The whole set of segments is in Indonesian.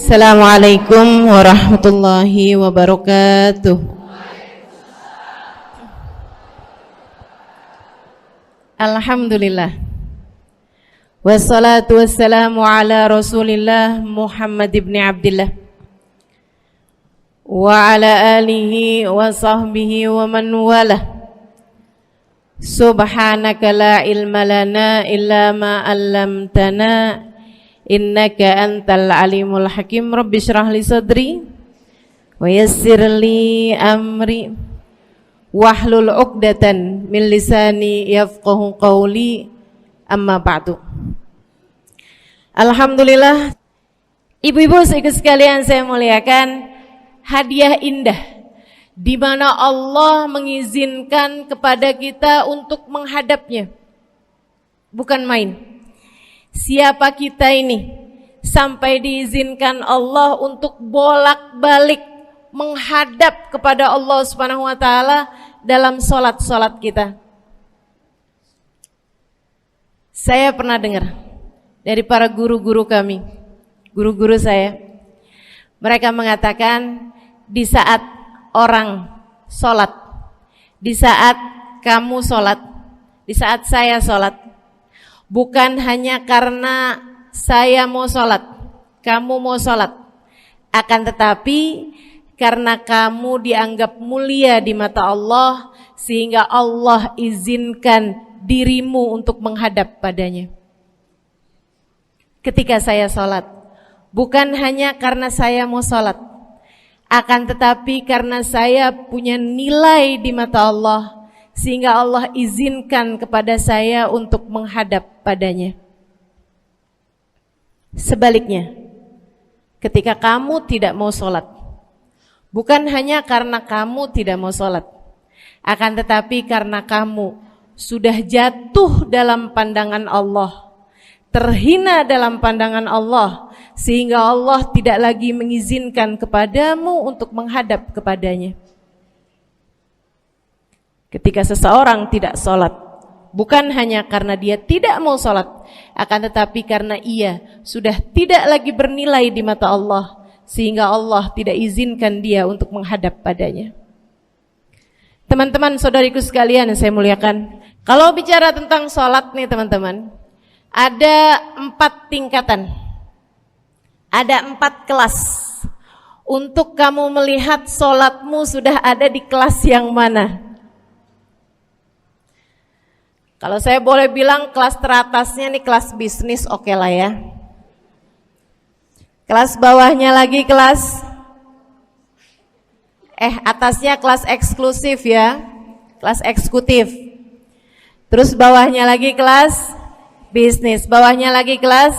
Assalamualaikum warahmatullahi wabarakatuh. Alhamdulillah. Wassalatu wassalamu ala Rasulillah Muhammad ibn Abdillah wa ala alihi wa sahbihi wa man walah. Subhanaka la ilma lana illa ma 'allamtana innaka antal alimul hakim. Rabbi shrah li sadri wa yassir li amri wahlul 'uqdatan min lisani yafqahu qawli. Amma ba'du. Alhamdulillah, ibu-ibu sekalian saya muliakan, hadiah indah di mana Allah mengizinkan kepada kita untuk menghadapnya. Bukan main. Siapa kita ini sampai diizinkan Allah untuk bolak-balik menghadap kepada Allah Subhanahu wa taala dalam salat-salat kita. Saya pernah dengar dari para guru-guru kami, guru-guru saya. Mereka mengatakan di saat orang salat, di saat kamu salat, di saat saya salat, bukan hanya karena saya mau sholat, kamu mau sholat, akan tetapi karena kamu dianggap mulia di mata Allah, sehingga Allah izinkan dirimu untuk menghadap padanya. Ketika saya sholat, bukan hanya karena saya mau sholat, akan tetapi karena saya punya nilai di mata Allah, sehingga Allah izinkan kepada saya untuk menghadap padanya. Sebaliknya, ketika kamu tidak mau sholat, bukan hanya karena kamu tidak mau sholat, akan tetapi karena kamu sudah jatuh dalam pandangan Allah, terhina dalam pandangan Allah, sehingga Allah tidak lagi mengizinkan kepadamu untuk menghadap kepadanya. Ketika seseorang tidak sholat, bukan hanya karena dia tidak mau sholat, akan tetapi karena ia sudah tidak lagi bernilai di mata Allah, sehingga Allah tidak izinkan dia untuk menghadap padanya. Teman-teman, saudariku sekalian yang saya muliakan, kalau bicara tentang sholat nih teman-teman, ada 4 tingkatan, ada 4 kelas. Untuk kamu melihat sholatmu sudah ada di kelas yang mana. Kalau saya boleh bilang kelas teratasnya nih kelas bisnis, oke lah ya. Kelas bawahnya lagi kelas atasnya kelas eksklusif ya, kelas eksekutif. Terus bawahnya lagi kelas bisnis, bawahnya lagi kelas,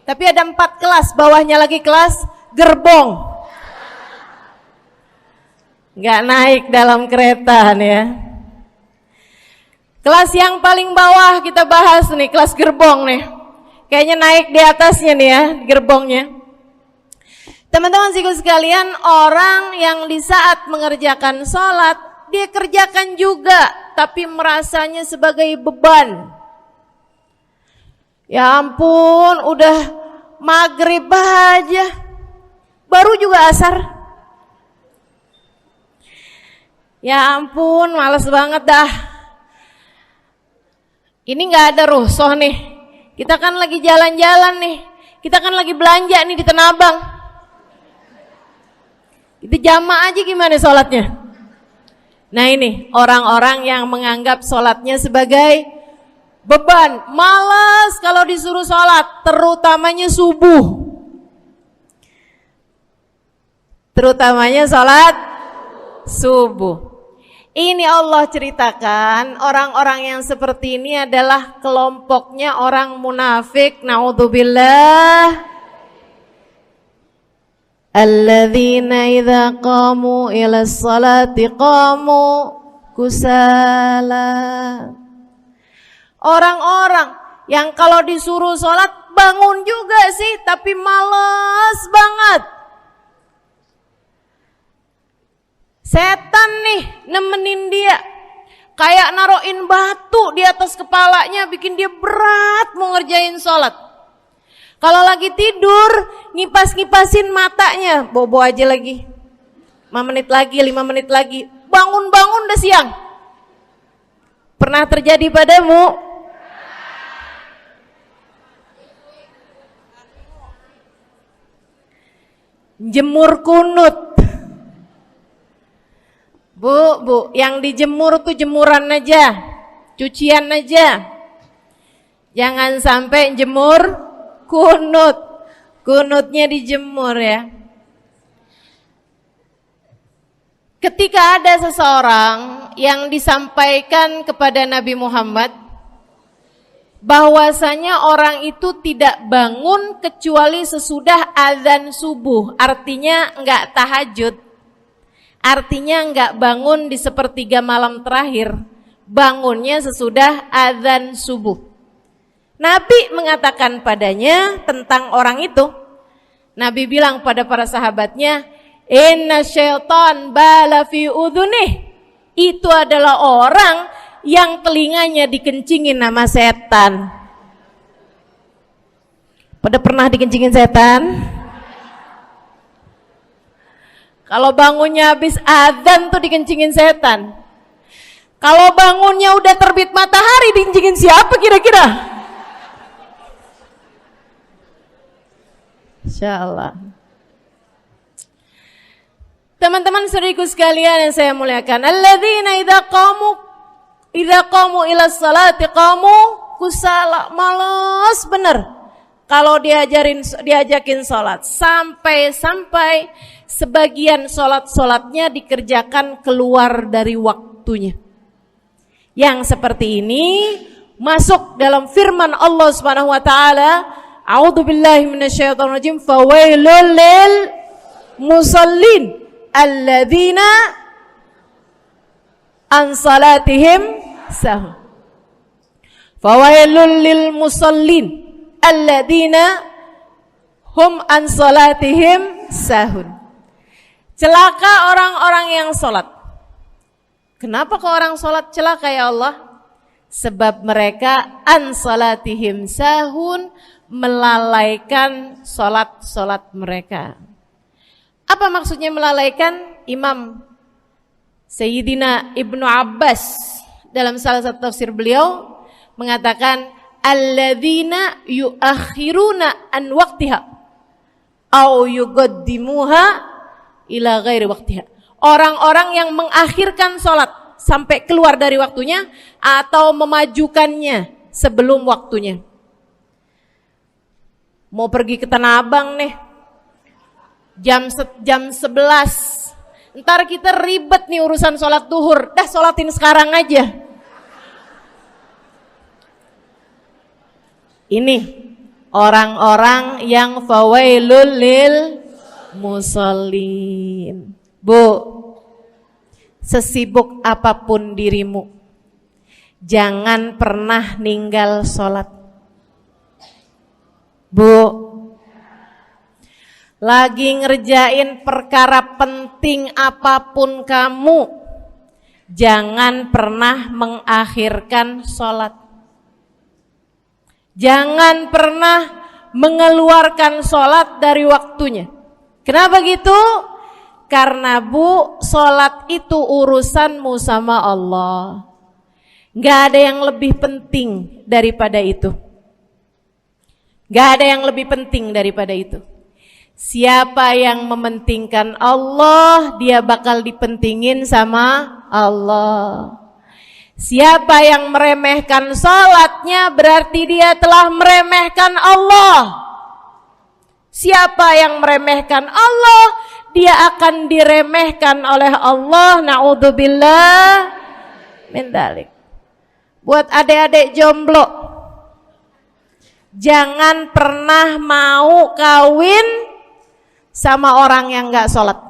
tapi ada 4 kelas, bawahnya lagi kelas gerbong. Nggak naik dalam kereta nih ya. Kelas yang paling bawah kita bahas nih, kelas gerbong nih. Kayaknya naik di atasnya nih ya, gerbongnya. Teman-teman sekalian, orang yang di saat mengerjakan sholat, dia kerjakan juga, tapi merasanya sebagai beban. Ya ampun, udah maghrib aja, baru juga asar. Ya ampun, males banget dah. Ini gak ada rusuh nih, kita kan lagi jalan-jalan nih, kita kan lagi belanja nih di Tanah Abang. Itu jamaah aja gimana sholatnya. Nah ini orang-orang yang menganggap sholatnya sebagai beban, malas kalau disuruh sholat, terutamanya subuh. Terutamanya sholat subuh. Ini Allah ceritakan orang-orang yang seperti ini adalah kelompoknya orang munafik, naudzubillah. Alladzina idza qamu ila sholati qamu kusala. Orang-orang yang kalau disuruh sholat bangun juga sih, tapi malas banget. Setan nih nemenin dia, kayak naroin batu di atas kepalanya, bikin dia berat mau ngerjain sholat. Kalau lagi tidur, ngipas-ngipasin matanya, bobo aja lagi. 5 menit lagi, 5 menit lagi. Bangun-bangun udah siang. Pernah terjadi padamu? Jemur kunut. Bu, yang dijemur tuh jemuran aja, cucian aja. Jangan sampai jemur kunut. Kunutnya dijemur ya. Ketika ada seseorang yang disampaikan kepada Nabi Muhammad bahwasanya orang itu tidak bangun kecuali sesudah azan subuh, artinya enggak tahajud, artinya enggak bangun di sepertiga malam terakhir, bangunnya sesudah azan subuh. Nabi mengatakan padanya tentang orang itu, Nabi bilang pada para sahabatnya, inna syaitan bala fi udhunih. Itu adalah orang yang telinganya dikencingin sama setan. Pada pernah dikencingin setan? Kalau bangunnya habis adzan tuh dikencingin setan. Kalau bangunnya udah terbit matahari dikencingin siapa kira-kira? Insyaallah. Teman-teman saudariku sekalian yang saya muliakan, alladzina idza qamu ila sholati qamu kusala, malas bener kalau diajakin sholat, sampai sebagian sholatnya dikerjakan keluar dari waktunya. Yang seperti ini masuk dalam firman Allah Subhanahu wa taala, a'udzubillahi minasyaitonir rajim, fawailul lil musallin alladzina an salatihim sahun. Fawailul lil musallin alladzina hum an salatihim sahun. Celaka orang-orang yang salat. Kenapa kok orang salat celaka ya Allah? Sebab mereka an salatihim sahun, melalaikan salat mereka. Apa maksudnya melalaikan? Imam Sayyidina Ibnu Abbas dalam salah satu tafsir beliau mengatakan alladzina yuakhiruna an waqtiha au yuqaddimuha ila ghairi waqtiha. Orang-orang yang mengakhirkan salat sampai keluar dari waktunya atau memajukannya sebelum waktunya. Mau pergi ke Tanah Abang nih, jam 11. Ntar kita ribet nih urusan sholat duhur. Dah sholatin sekarang aja. Ini orang-orang yang fawailul lil musallin. Bu, sesibuk apapun dirimu, jangan pernah ninggal sholat. Bu, lagi ngerjain perkara penting apapun kamu, jangan pernah mengakhirkan sholat. Jangan pernah mengeluarkan sholat dari waktunya. Kenapa gitu? Karena bu, sholat itu urusanmu sama Allah. Gak ada yang lebih penting daripada itu. Gak ada yang lebih penting daripada itu. Siapa yang mementingkan Allah, dia bakal dipentingin sama Allah. Siapa yang meremehkan salatnya, berarti dia telah meremehkan Allah. Siapa yang meremehkan Allah, dia akan diremehkan oleh Allah. Na'udzubillah min dzalik. Buat adik-adik jomblo, jangan pernah mau kawin sama orang yang gak sholat.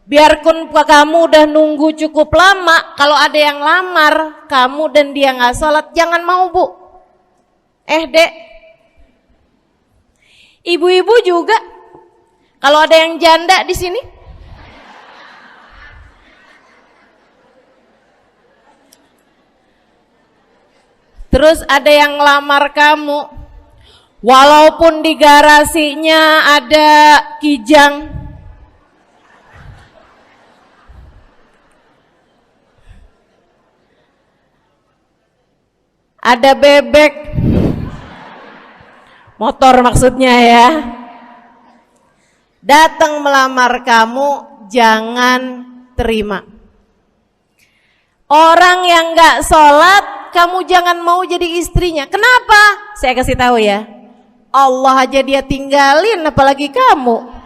Biarpun kamu udah nunggu cukup lama, kalau ada yang lamar kamu dan dia gak sholat, jangan mau bu. Dek, ibu-ibu juga, kalau ada yang janda di sini, terus ada yang lamar kamu, Walaupun di garasinya ada kijang, ada bebek, motor maksudnya ya, datang melamar kamu, jangan terima. Orang yang gak sholat, kamu jangan mau jadi istrinya. Kenapa? Saya kasih tahu ya, Allah aja dia tinggalin, apalagi kamu.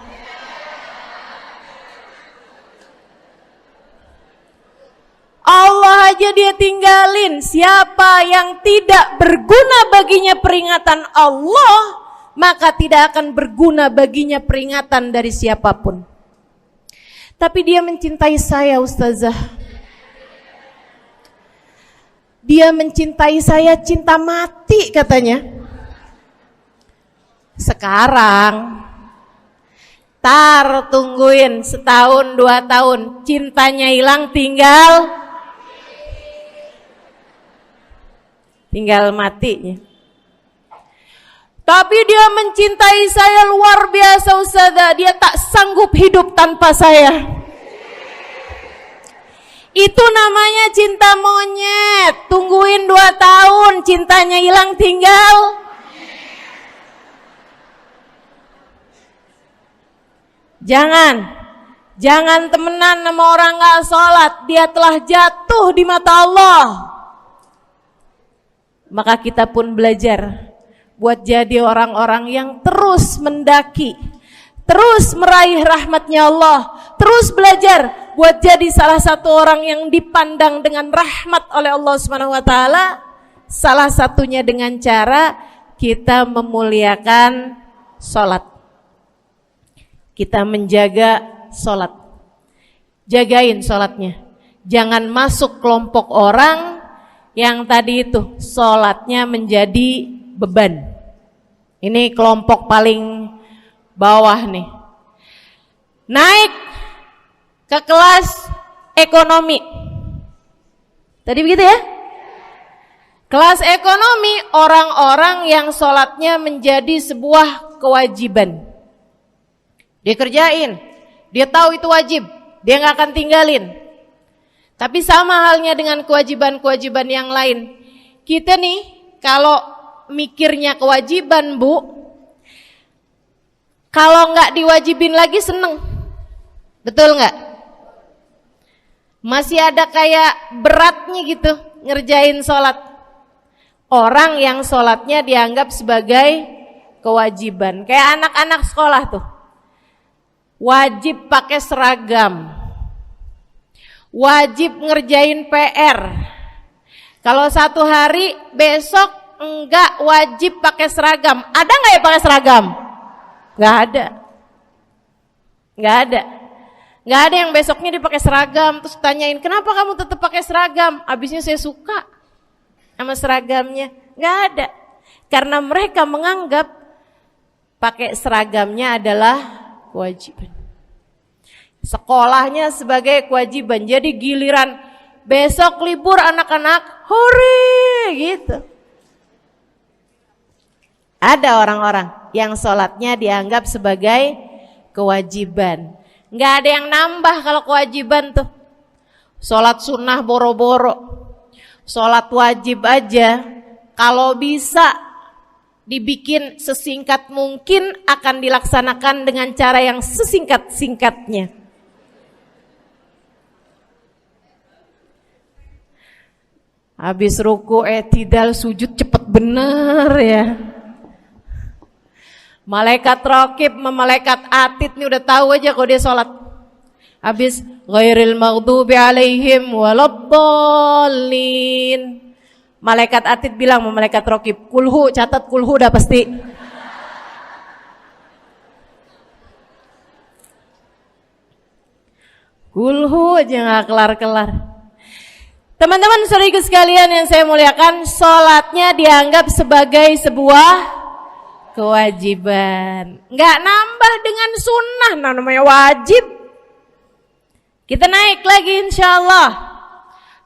Allah aja dia tinggalin. Siapa yang tidak berguna baginya peringatan Allah, maka tidak akan berguna baginya peringatan dari siapapun. Tapi dia mencintai saya, Ustazah. Dia mencintai saya cinta mati katanya. Sekarang tungguin setahun 2 tahun, cintanya hilang, tinggal matinya. Tapi dia mencintai saya luar biasa, Ustazah. Dia tak sanggup hidup tanpa saya. Itu namanya cinta monyet. Tungguin 2 tahun, cintanya hilang, tinggal. Jangan temenan sama orang gak sholat. Dia telah jatuh di mata Allah. Maka kita pun belajar buat jadi orang-orang yang terus mendaki, terus meraih rahmatnya Allah, terus belajar buat jadi salah satu orang yang dipandang dengan rahmat oleh Allah Subhanahu wa taala. Salah satunya dengan cara kita memuliakan sholat, kita menjaga sholat. Jagain sholatnya, jangan masuk kelompok orang yang tadi itu sholatnya menjadi beban. Ini kelompok paling bawah nih. Naik ke kelas ekonomi. Tadi begitu ya? Kelas ekonomi, orang-orang yang sholatnya menjadi sebuah kewajiban. Dia kerjain, dia tahu itu wajib, dia gak akan tinggalin. Tapi sama halnya dengan kewajiban-kewajiban yang lain. Kita nih kalau mikirnya kewajiban, Bu, kalau nggak diwajibin lagi seneng. Betul nggak? Masih ada kayak beratnya gitu ngerjain sholat. Orang yang sholatnya dianggap sebagai kewajiban. Kayak anak-anak sekolah tuh, wajib pakai seragam, wajib ngerjain PR. Kalau 1 hari, besok enggak wajib pakai seragam. Ada enggak ya pakai seragam? Enggak ada. Enggak ada. Enggak ada yang besoknya dipakai seragam. Terus tanyain, kenapa kamu tetap pakai seragam? Abisnya saya suka sama seragamnya. Enggak ada. Karena mereka menganggap pakai seragamnya adalah kewajiban. Sekolahnya sebagai kewajiban. Jadi giliran besok libur anak-anak, hore gitu. Ada orang-orang yang sholatnya dianggap sebagai kewajiban. Nggak ada yang nambah kalau kewajiban tuh. Sholat sunnah boro-boro. Sholat wajib aja kalau bisa dibikin sesingkat mungkin akan dilaksanakan dengan cara yang sesingkat-singkatnya. Habis ruku i'tidal sujud cepet bener ya. Malaikat raqib sama malaikat atid nih udah tahu aja kalau dia sholat. Habis ghairil maghdubi alaihim waladdallin. Malaikat atid bilang sama malaikat raqib, kulhu, catat kulhu udah pasti. Kulhu aja gak kelar-kelar. Teman-teman saudariku sekalian yang saya muliakan, sholatnya dianggap sebagai sebuah kewajiban. Nggak nambah dengan sunnah, namanya wajib. Kita naik lagi insya Allah.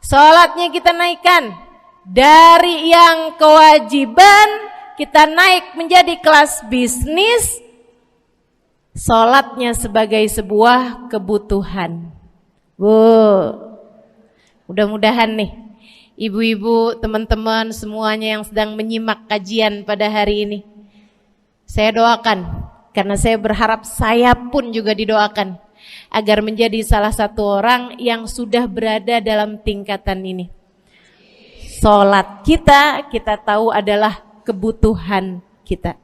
Sholatnya kita naikkan. Dari yang kewajiban, kita naik menjadi kelas bisnis, sholatnya sebagai sebuah kebutuhan. Bu, mudah-mudahan nih ibu-ibu, teman-teman semuanya yang sedang menyimak kajian pada hari ini, saya doakan, karena saya berharap saya pun juga didoakan agar menjadi salah satu orang yang sudah berada dalam tingkatan ini. Sholat kita tahu adalah kebutuhan kita.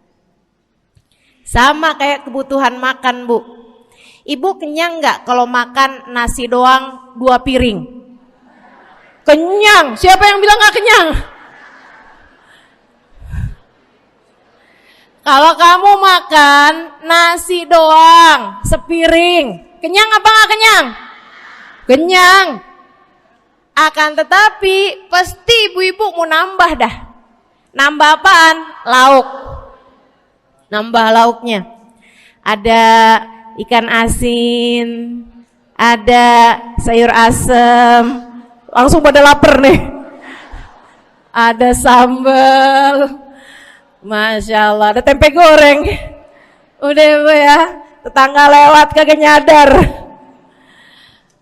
Sama kayak kebutuhan makan, Bu. Ibu kenyang nggak kalau makan nasi doang 2 piring? Kenyang. Siapa yang bilang nggak kenyang? Kalau kamu makan nasi doang sepiring, kenyang apa nggak kenyang? Kenyang. Akan tetapi pasti ibu-ibu mau nambah dah. Nambah apaan? Lauk. Nambah lauknya. Ada ikan asin, ada sayur asem. Langsung pada lapar nih. Ada sambal. Masya Allah, ada tempe goreng. Udah Bu ya, tetangga lewat kagak nyadar.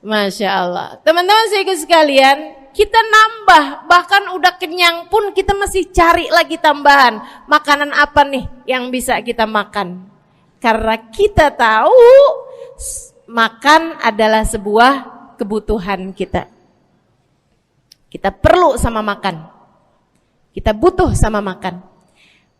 Masya Allah. Teman-teman sekalian, kita nambah, bahkan udah kenyang pun kita masih cari lagi tambahan. Makanan apa nih yang bisa kita makan? Karena kita tahu makan adalah sebuah kebutuhan kita. Kita perlu sama makan. Kita butuh sama makan.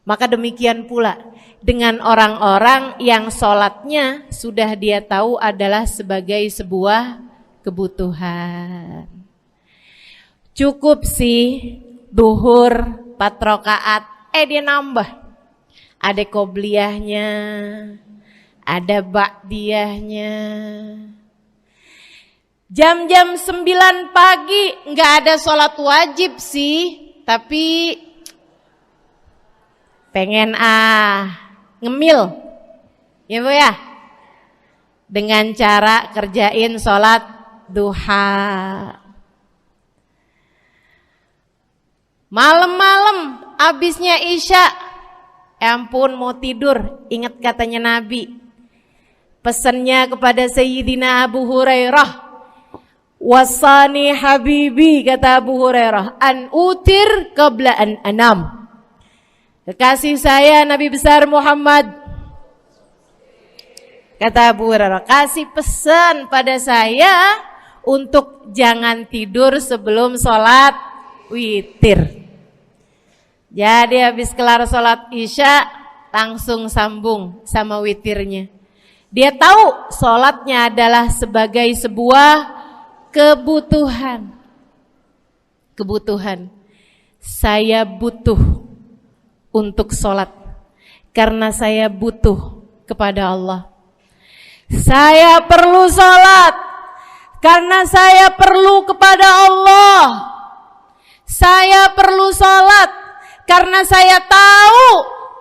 Maka demikian pula dengan orang-orang yang sholatnya sudah dia tahu adalah sebagai sebuah kebutuhan. Cukup sih duhur 4 rakaat, dia nambah. Ada qobliyahnya, ada ba'diyahnya. Jam-jam 9 pagi nggak ada sholat wajib sih, tapi pengen ngemil, ya Bu ya, dengan cara kerjain sholat duha. Malam-malam abisnya isya, ampun mau tidur, ingat katanya Nabi, pesannya kepada Sayyidina Abu Hurairah, wasani habibi, kata Abu Hurairah, an utir qabla an anam. Kekasih saya Nabi besar Muhammad, kata Abu Hurairah, kasih pesan pada saya untuk jangan tidur sebelum sholat witir. Jadi habis kelar sholat isya langsung sambung sama witirnya. Dia tahu sholatnya adalah sebagai sebuah kebutuhan. Kebutuhan. Saya butuh untuk sholat karena saya butuh kepada Allah. Saya perlu sholat karena saya perlu kepada Allah. Saya perlu sholat karena saya tahu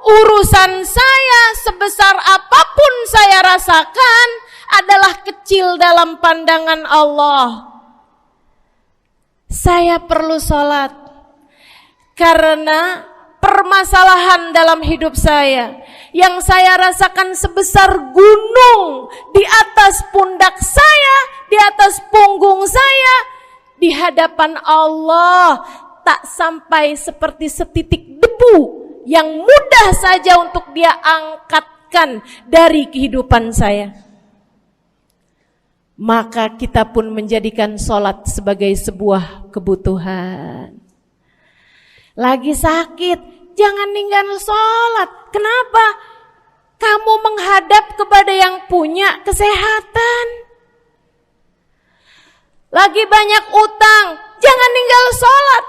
urusan saya sebesar apapun saya rasakan adalah kecil dalam pandangan Allah. Saya perlu sholat karena permasalahan dalam hidup saya yang saya rasakan sebesar gunung di atas pundak saya, di atas punggung saya, di hadapan Allah tak sampai seperti setitik debu yang mudah saja untuk Dia angkatkan dari kehidupan saya. Maka kita pun menjadikan sholat sebagai sebuah kebutuhan. Lagi sakit, jangan ninggalin sholat. Kenapa? Kamu menghadap kepada yang punya kesehatan. Lagi banyak utang, jangan ninggal sholat.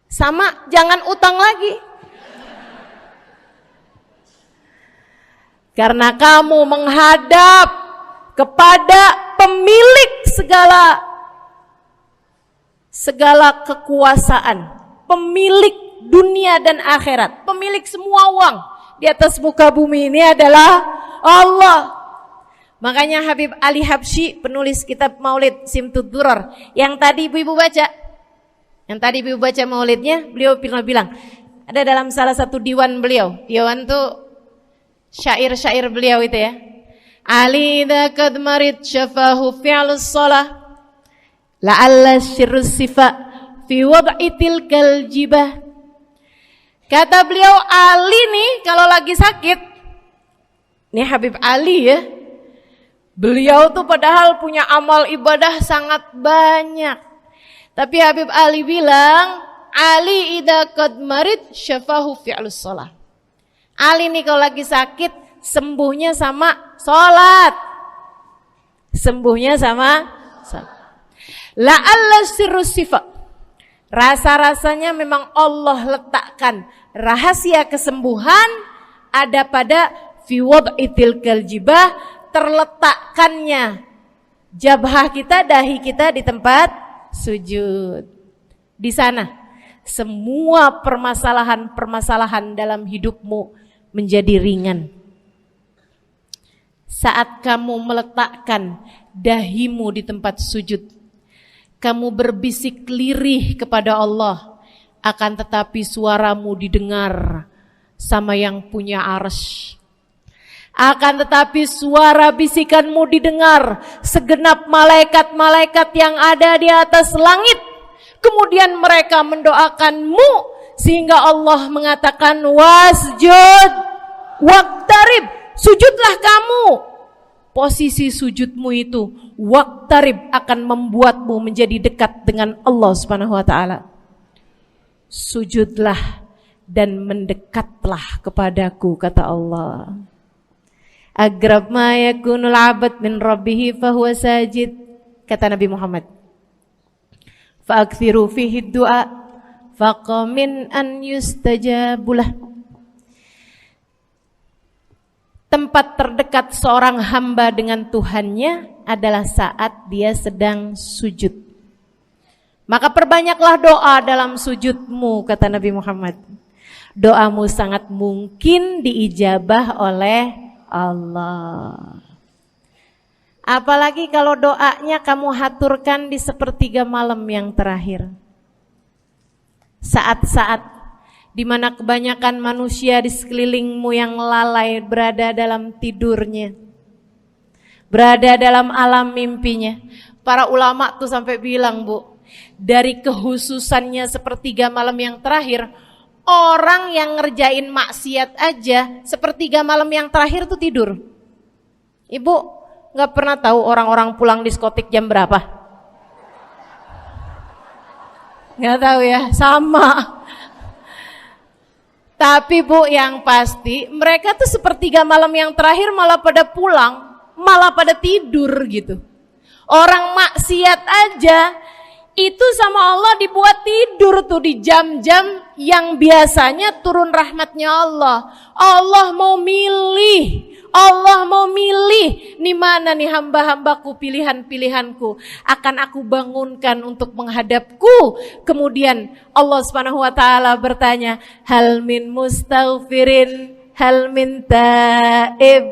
Sama, jangan utang lagi. Karena kamu menghadap kepada pemilik segala kekuasaan, pemilik dunia dan akhirat, pemilik semua uang di atas muka bumi ini adalah Allah. Makanya Habib Ali Habsyi, penulis kitab Maulid Simtud Durar, yang tadi ibu-ibu baca maulidnya, beliau pernah bilang, Ada dalam salah satu diwan beliau. Diwan tuh syair-syair beliau itu ya. Ali idza qad marid syafahu fi'lus shalah la'alla syirru sifa fi wad'i tilkal jibah. Kata beliau, Ali nih kalau lagi sakit, ini Habib Ali ya, beliau tuh padahal punya amal ibadah sangat banyak. Tapi Habib Ali bilang, Ali idza qad marid syafahu fi'lus shalah. Ali nih kalau lagi sakit, sembuhnya sama sholat. Sembuhnya sama sholat. La'alla sirru sifa. Rasa-rasanya memang Allah letakkan rahasia kesembuhan ada pada fi wad'i tilkal jibah, terletakkannya jabhah kita, dahi kita di tempat sujud. Di sana semua permasalahan-permasalahan dalam hidupmu menjadi ringan. Saat kamu meletakkan dahimu di tempat sujud, kamu berbisik lirih kepada Allah, akan tetapi suaramu didengar sama yang punya arsy. Akan tetapi suara bisikanmu didengar segenap malaikat-malaikat yang ada di atas langit. Kemudian mereka mendoakanmu sehingga Allah mengatakan wasjud waqtarib, sujudlah kamu. Posisi sujudmu itu waqtarib akan membuatmu menjadi dekat dengan Allah Subhanahu wa taala. Sujudlah dan mendekatlah kepadaku, kata Allah. Agrab ma yakunul 'abd min rabbih fahuwa sajid, kata Nabi Muhammad. Fa'akthiru fihi du'a faqamin an yustajabulah. Tempat terdekat seorang hamba dengan Tuhannya adalah saat dia sedang sujud. Maka perbanyaklah doa dalam sujudmu, kata Nabi Muhammad. Doamu sangat mungkin diijabah oleh Allah. Apalagi kalau doanya kamu haturkan di sepertiga malam yang terakhir. Saat-saat di mana kebanyakan manusia di sekelilingmu yang lalai berada dalam tidurnya, berada dalam alam mimpinya. Para ulama tuh sampai bilang, Bu, dari kehususannya sepertiga malam yang terakhir, orang yang ngerjain maksiat aja sepertiga malam yang terakhir tuh tidur. Ibu gak pernah tahu orang-orang pulang diskotik jam berapa? Gak tahu ya, sama. Tapi Bu, yang pasti mereka tuh sepertiga malam yang terakhir malah pada pulang, malah pada tidur gitu. Orang maksiat aja itu sama Allah dibuat tidur tuh di jam-jam yang biasanya turun rahmatnya Allah. Allah mau milih nih mana nih hamba-hambaku, pilihan-pilihanku akan aku bangunkan untuk menghadapku. Kemudian Allah Subhanahu wa taala bertanya, hal min mustaghfirin, hal min taib,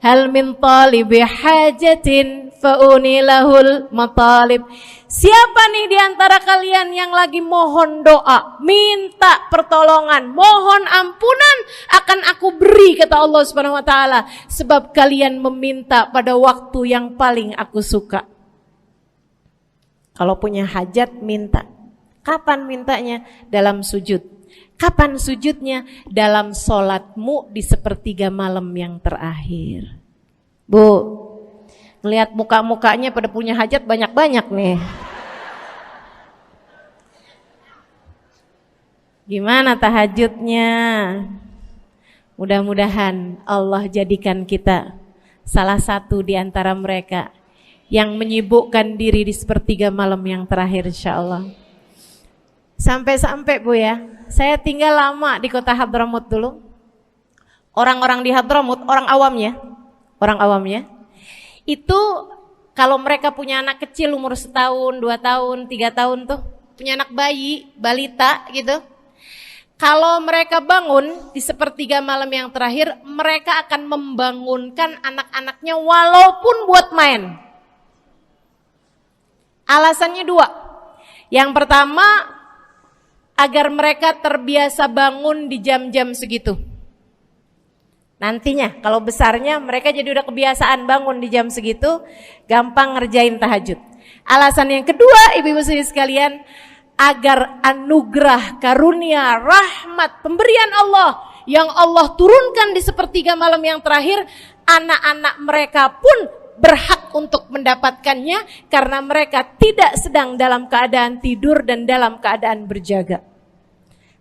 hal min talibi hajatin faunilahul matalib. Siapa nih di antara kalian yang lagi mohon doa, minta pertolongan, mohon ampunan, akan aku beri, kata Allah Subhanahu wa taala, sebab kalian meminta pada waktu yang paling aku suka. Kalau punya hajat minta. Kapan mintanya? Dalam sujud. Kapan sujudnya? Dalam sholatmu di sepertiga malam yang terakhir. Bu, ngelihat muka-mukanya pada punya hajat banyak-banyak nih. Gimana tahajudnya? Mudah-mudahan Allah jadikan kita salah satu di antara mereka yang menyibukkan diri di sepertiga malam yang terakhir, insyaallah. Sampai-sampai Bu ya, saya tinggal lama di kota Hadramut dulu. Orang-orang di Hadramut, orang awamnya, itu kalau mereka punya anak kecil umur 1 tahun, 2 tahun, 3 tahun tuh, punya anak bayi, balita gitu. Kalau mereka bangun di sepertiga malam yang terakhir, mereka akan membangunkan anak-anaknya walaupun buat main. Alasannya 2. Yang pertama, agar mereka terbiasa bangun di jam-jam segitu. Nantinya kalau besarnya mereka jadi udah kebiasaan bangun di jam segitu, gampang ngerjain tahajud. Alasan yang kedua, ibu-ibu sekalian, agar anugerah, karunia, rahmat, pemberian Allah yang Allah turunkan di sepertiga malam yang terakhir, anak-anak mereka pun berhak untuk mendapatkannya karena mereka tidak sedang dalam keadaan tidur dan dalam keadaan berjaga.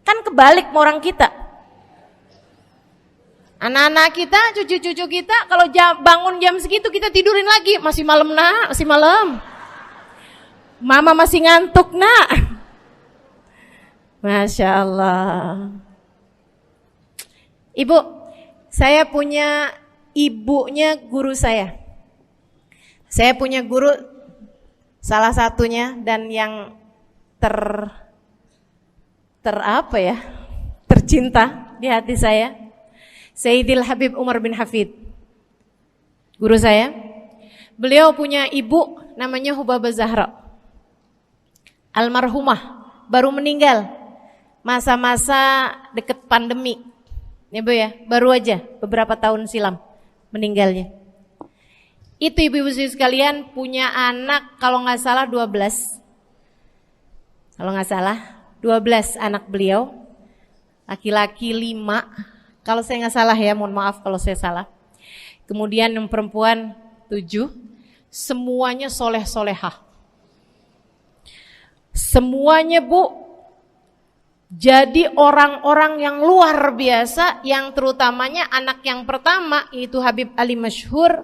Kan kebalik orang kita. Anak-anak kita, cucu-cucu kita kalau bangun jam segitu kita tidurin lagi, masih malam nak, masih malam. Mama masih ngantuk nak. Masya Allah. Ibu, saya punya ibunya guru saya. Saya punya guru salah satunya dan yang tercinta di hati saya, Sayyidil Habib Umar bin Hafid. Guru saya. Beliau punya ibu namanya Hubabah Zahra. Almarhumah, baru meninggal masa-masa deket pandemi. Ya Bu ya, baru aja beberapa tahun silam meninggalnya. Itu ibu-ibu sekalian punya anak kalau nggak salah 12. Kalau nggak salah 12 anak beliau. Laki-laki 5. Kalau saya nggak salah ya, mohon maaf kalau saya salah. Kemudian yang perempuan 7. Semuanya soleh-solehah. Semuanya Bu, jadi orang-orang yang luar biasa, yang terutamanya anak yang pertama yaitu Habib Ali Masyhur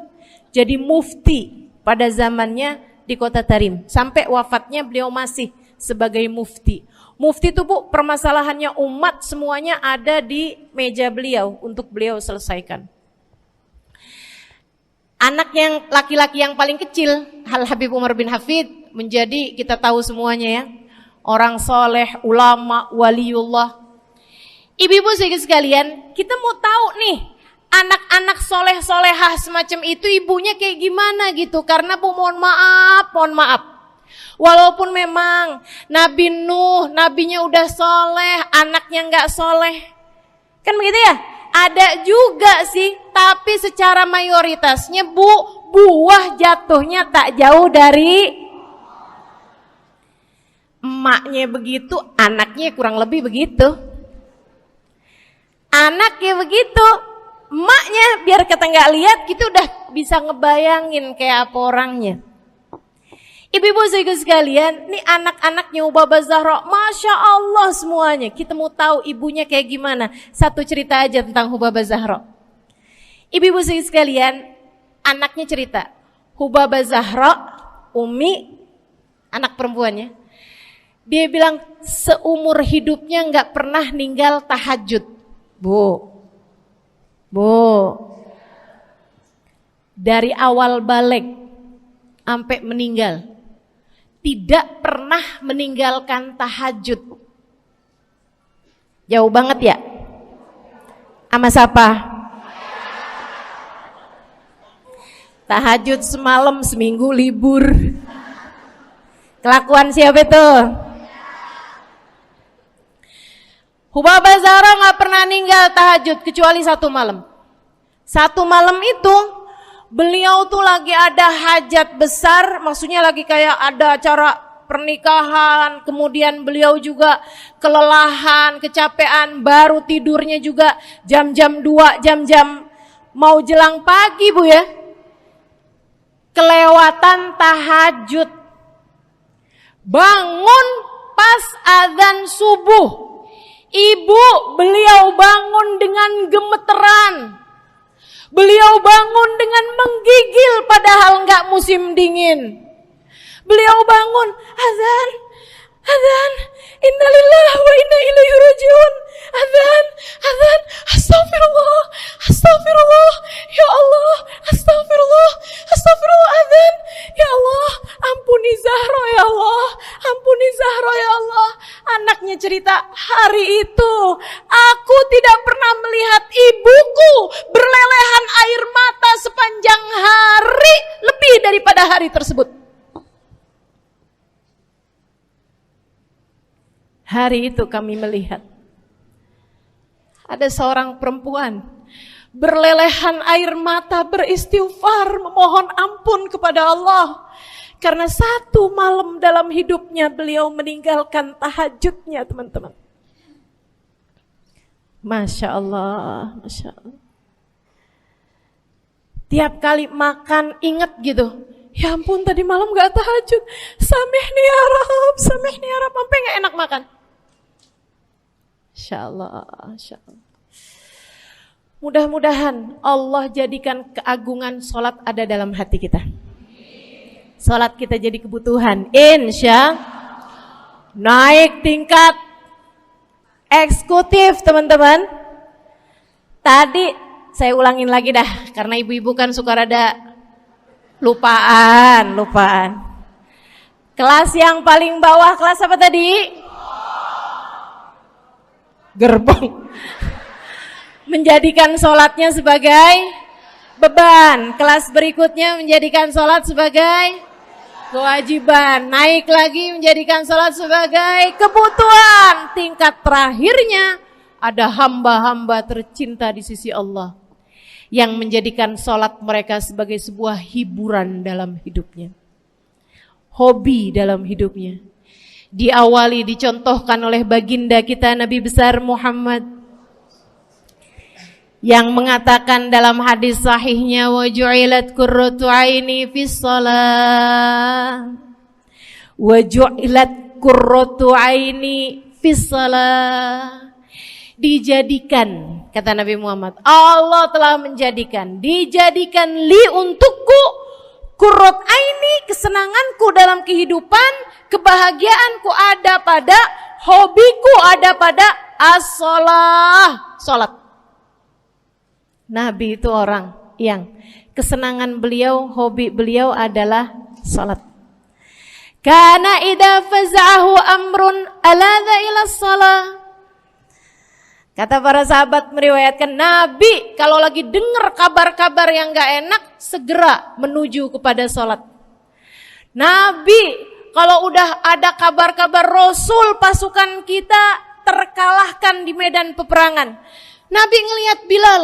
jadi mufti pada zamannya di Kota Tarim. Sampai wafatnya beliau masih sebagai mufti. Mufti itu Bu, permasalahannya umat semuanya ada di meja beliau untuk beliau selesaikan. Anak yang laki-laki yang paling kecil, Al Habib Umar bin Hafid, menjadi kita tahu semuanya ya, orang soleh, ulama, waliullah. Ibu-ibu sekalian, kita mau tahu nih, anak-anak soleh-solehah semacam itu ibunya kayak gimana gitu. Karena Bu, mohon maaf. Walaupun memang Nabi Nuh, nabinya udah soleh, anaknya gak soleh. Kan begitu ya? Ada juga sih, tapi secara mayoritasnya Bu, buah jatuhnya tak jauh dari emaknya begitu, anaknya kurang lebih begitu. Anaknya begitu, emaknya biar kita gak lihat, kita udah bisa ngebayangin kayak apa orangnya. Ibu-ibu sekalian, nih anak-anaknya Hubabah Zahra, Masya Allah semuanya. Kita mau tahu ibunya kayak gimana. Satu cerita aja tentang Hubabah Zahra. Ibu-ibu sekalian, anaknya cerita, Hubabah Zahra, Umi, anak perempuannya, dia bilang seumur hidupnya gak pernah ninggal tahajud. Bu, dari awal balik sampai meninggal, tidak pernah meninggalkan tahajud. Jauh banget ya? Sama siapa? Tahajud semalam, seminggu libur. Kelakuan siapa itu? Hubabah Zahra gak pernah ninggal tahajud kecuali satu malam. Satu malam itu beliau tuh lagi ada hajat besar, maksudnya lagi kayak ada acara pernikahan, kemudian beliau juga kelelahan, kecapean, baru tidurnya juga jam-jam 2, jam-jam mau jelang pagi Bu ya. Kelewatan tahajud. Bangun pas azan subuh. Ibu, beliau bangun dengan gemeteran. Beliau bangun dengan menggigil padahal enggak musim dingin. Beliau bangun, azan, innalillahi wa inna ilaihi rajiun. Azan, astagfirullah, ya Allah, astagfirullah, azan, ya Allah, ampuni Zahra ya Allah, ampuni Zahra ya Allah. Anaknya cerita, hari itu aku tidak pernah melihat ibuku berlelehan air mata sepanjang hari lebih daripada hari tersebut. Hari itu kami melihat ada seorang perempuan berlelehan air mata beristighfar memohon ampun kepada Allah karena satu malam dalam hidupnya beliau meninggalkan tahajudnya, teman-teman. Masya Allah, Masya Allah. Tiap kali makan ingat gitu, ya ampun tadi malam gak tahajud, samihni ya Rab, samihni ya Rab, sampai gak enak makan. Insya Allah, Insya Allah. Mudah-mudahan Allah jadikan keagungan sholat ada dalam hati kita. Sholat kita jadi kebutuhan. Insya naik tingkat eksekutif, teman-teman. Tadi saya ulangin lagi dah, karena ibu-ibu kan suka rada lupaan. Kelas yang paling bawah, kelas apa tadi? Gerbong. Menjadikan sholatnya sebagai beban. Kelas berikutnya menjadikan sholat sebagai kewajiban. Naik lagi menjadikan sholat sebagai kebutuhan. Tingkat terakhirnya ada hamba-hamba tercinta di sisi Allah yang menjadikan sholat mereka sebagai sebuah hiburan dalam hidupnya, hobi dalam hidupnya. Diawali, dicontohkan oleh baginda kita Nabi besar Muhammad yang mengatakan dalam hadis sahihnya, wa ju'ilat qurratu aini fis shalah, wa ju'ilat qurratu aini fis shalah. Dijadikan, kata Nabi Muhammad, Allah telah dijadikan li untukku qurrat aini, kesenanganku dalam kehidupan, kebahagiaanku ada pada, hobiku ada pada as-shalah, salat. Nabi itu orang yang kesenangan beliau, hobi beliau adalah salat. Kana idza faza'ahu amrun aladha ila shalah. Kata para sahabat meriwayatkan, Nabi kalau lagi dengar kabar-kabar yang gak enak segera menuju kepada salat. Nabi kalau udah ada kabar-kabar Rasul pasukan kita terkalahkan di medan peperangan, Nabi ngelihat Bilal.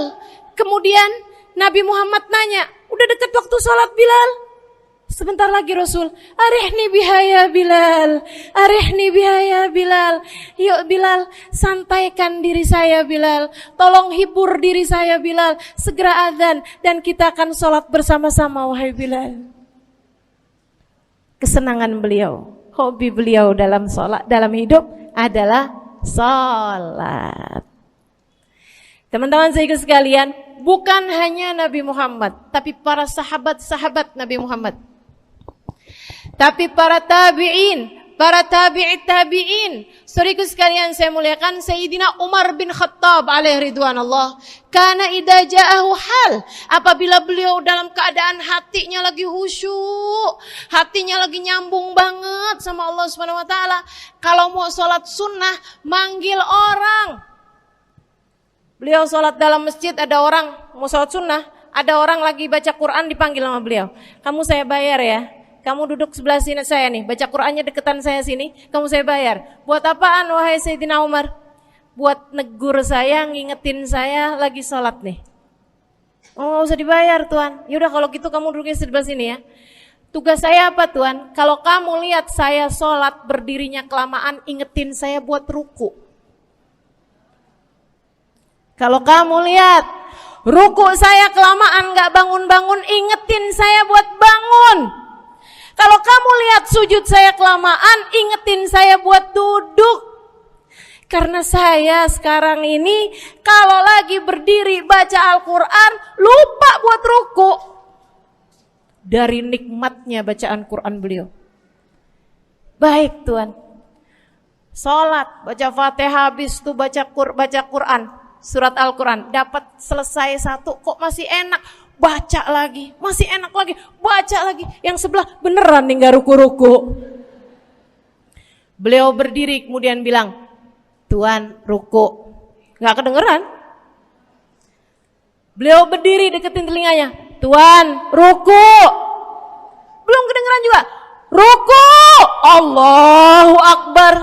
Kemudian Nabi Muhammad nanya, udah dekat waktu sholat Bilal? Sebentar lagi Rasul, arihni bihaya Bilal, arihni bihaya Bilal. Yuk Bilal, sampaikan diri saya Bilal, tolong hibur diri saya Bilal. Segera azan dan kita akan sholat bersama-sama wahai Bilal. Kesenangan beliau, hobi beliau dalam sholat, dalam hidup adalah sholat. Teman-teman saya sekalian, bukan hanya Nabi Muhammad, tapi para sahabat-sahabat Nabi Muhammad, tapi para tabi'in, para tabi'in. Saudaraku sekalian saya muliakan, Sayyidina Umar bin Khattab alaihi ridwanullah, kana idza ja'ahu hal, apabila beliau dalam keadaan hatinya lagi khusyuk, hatinya lagi nyambung banget sama Allah Subhanahu wa taala, kalau mau salat sunnah manggil orang. Beliau sholat dalam masjid, ada orang mau sholat sunnah, ada orang lagi baca Quran dipanggil sama beliau. Kamu saya bayar ya, kamu duduk sebelah sini saya nih, baca Qurannya deketan saya sini, kamu saya bayar. Buat apaan wahai Sayyidina Umar? Buat negur saya, ngingetin saya lagi sholat nih. Oh gak usah dibayar Tuan. Yaudah kalau gitu kamu duduknya sebelah sini ya. Tugas saya apa Tuan? Kalau kamu lihat saya sholat berdirinya kelamaan, ingetin saya buat ruku. Kalau kamu lihat ruku saya kelamaan gak bangun-bangun, ingetin saya buat bangun. Kalau kamu lihat sujud saya kelamaan, ingetin saya buat duduk. Karena saya sekarang ini kalau lagi berdiri baca Al-Quran lupa buat ruku. Dari nikmatnya bacaan Quran beliau. Baik Tuhan, sholat, baca Fatihah, habis itu baca Quran, surat Al-Quran, dapat selesai satu, kok masih enak, baca lagi, masih enak lagi, baca lagi, yang sebelah beneran nih gak ruku-ruku. Beliau berdiri kemudian bilang, Tuan ruku, gak kedengeran. Beliau berdiri deketin telinganya, Tuan ruku, belum kedengeran juga, ruku, Allahu Akbar.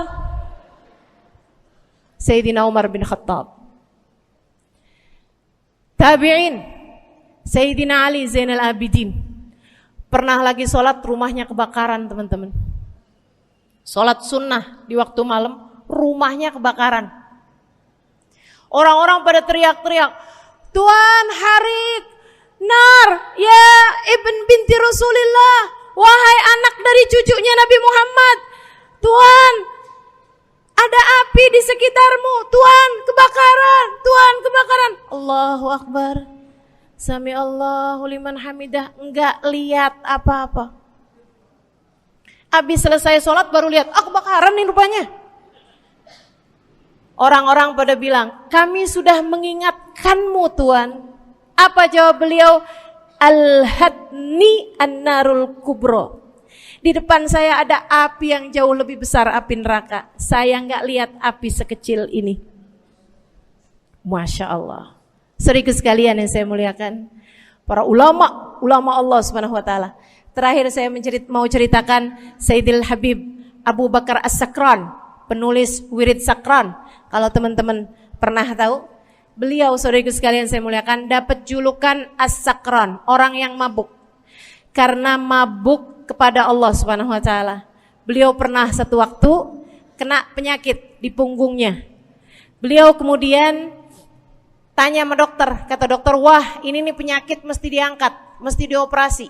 Sayyidina Umar bin Khattab. Tabi'in, Sayyidina Ali Zainal Abidin. Pernah lagi sholat, rumahnya kebakaran, teman-teman. Sholat sunnah di waktu malam, rumahnya kebakaran. Orang-orang pada teriak-teriak, Tuhan harik, nar, ya ibn binti Rasulillah, wahai anak dari cucunya Nabi Muhammad. Tuhan, ada api di sekitarmu. Tuhan, kebakaran. Tuhan, kebakaran. Allahu Akbar. Sami Allahu liman hamidah. Enggak lihat apa-apa. Habis selesai sholat baru lihat, kebakaran nih rupanya. Orang-orang pada bilang, kami sudah mengingatkanmu Tuhan. Apa jawab beliau? Al-hadni an-narul kubro. Di depan saya ada api yang jauh lebih besar, api neraka. Saya nggak lihat api sekecil ini. Masya Allah. Saudara sekalian yang saya muliakan, para ulama Allah Subhanahu Wa Taala. Terakhir saya mau ceritakan Sayyidil Habib Abu Bakar As-Sakran, penulis Wirid Sakran. Kalau teman-teman pernah tahu, beliau saudara sekalian saya muliakan dapat julukan As-Sakran, orang yang mabuk. Karena mabuk kepada Allah Subhanahu Wa Taala. Beliau pernah satu waktu kena penyakit di punggungnya. Beliau kemudian tanya sama dokter, kata dokter, wah ini nih penyakit mesti diangkat, mesti dioperasi.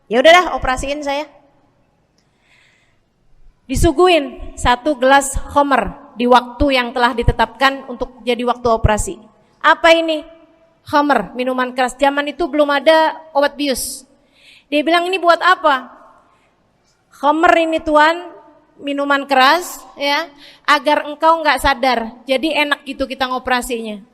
Ya udahlah, operasiin saya. Disuguhin 1 gelas khamr di waktu yang telah ditetapkan untuk jadi waktu operasi. Apa ini? Khamr, minuman keras. Zaman itu belum ada obat bius. Dia bilang, ini buat apa? Khamr ini Tuhan, minuman keras ya, agar engkau nggak sadar. Jadi enak gitu kita ngoperasinya.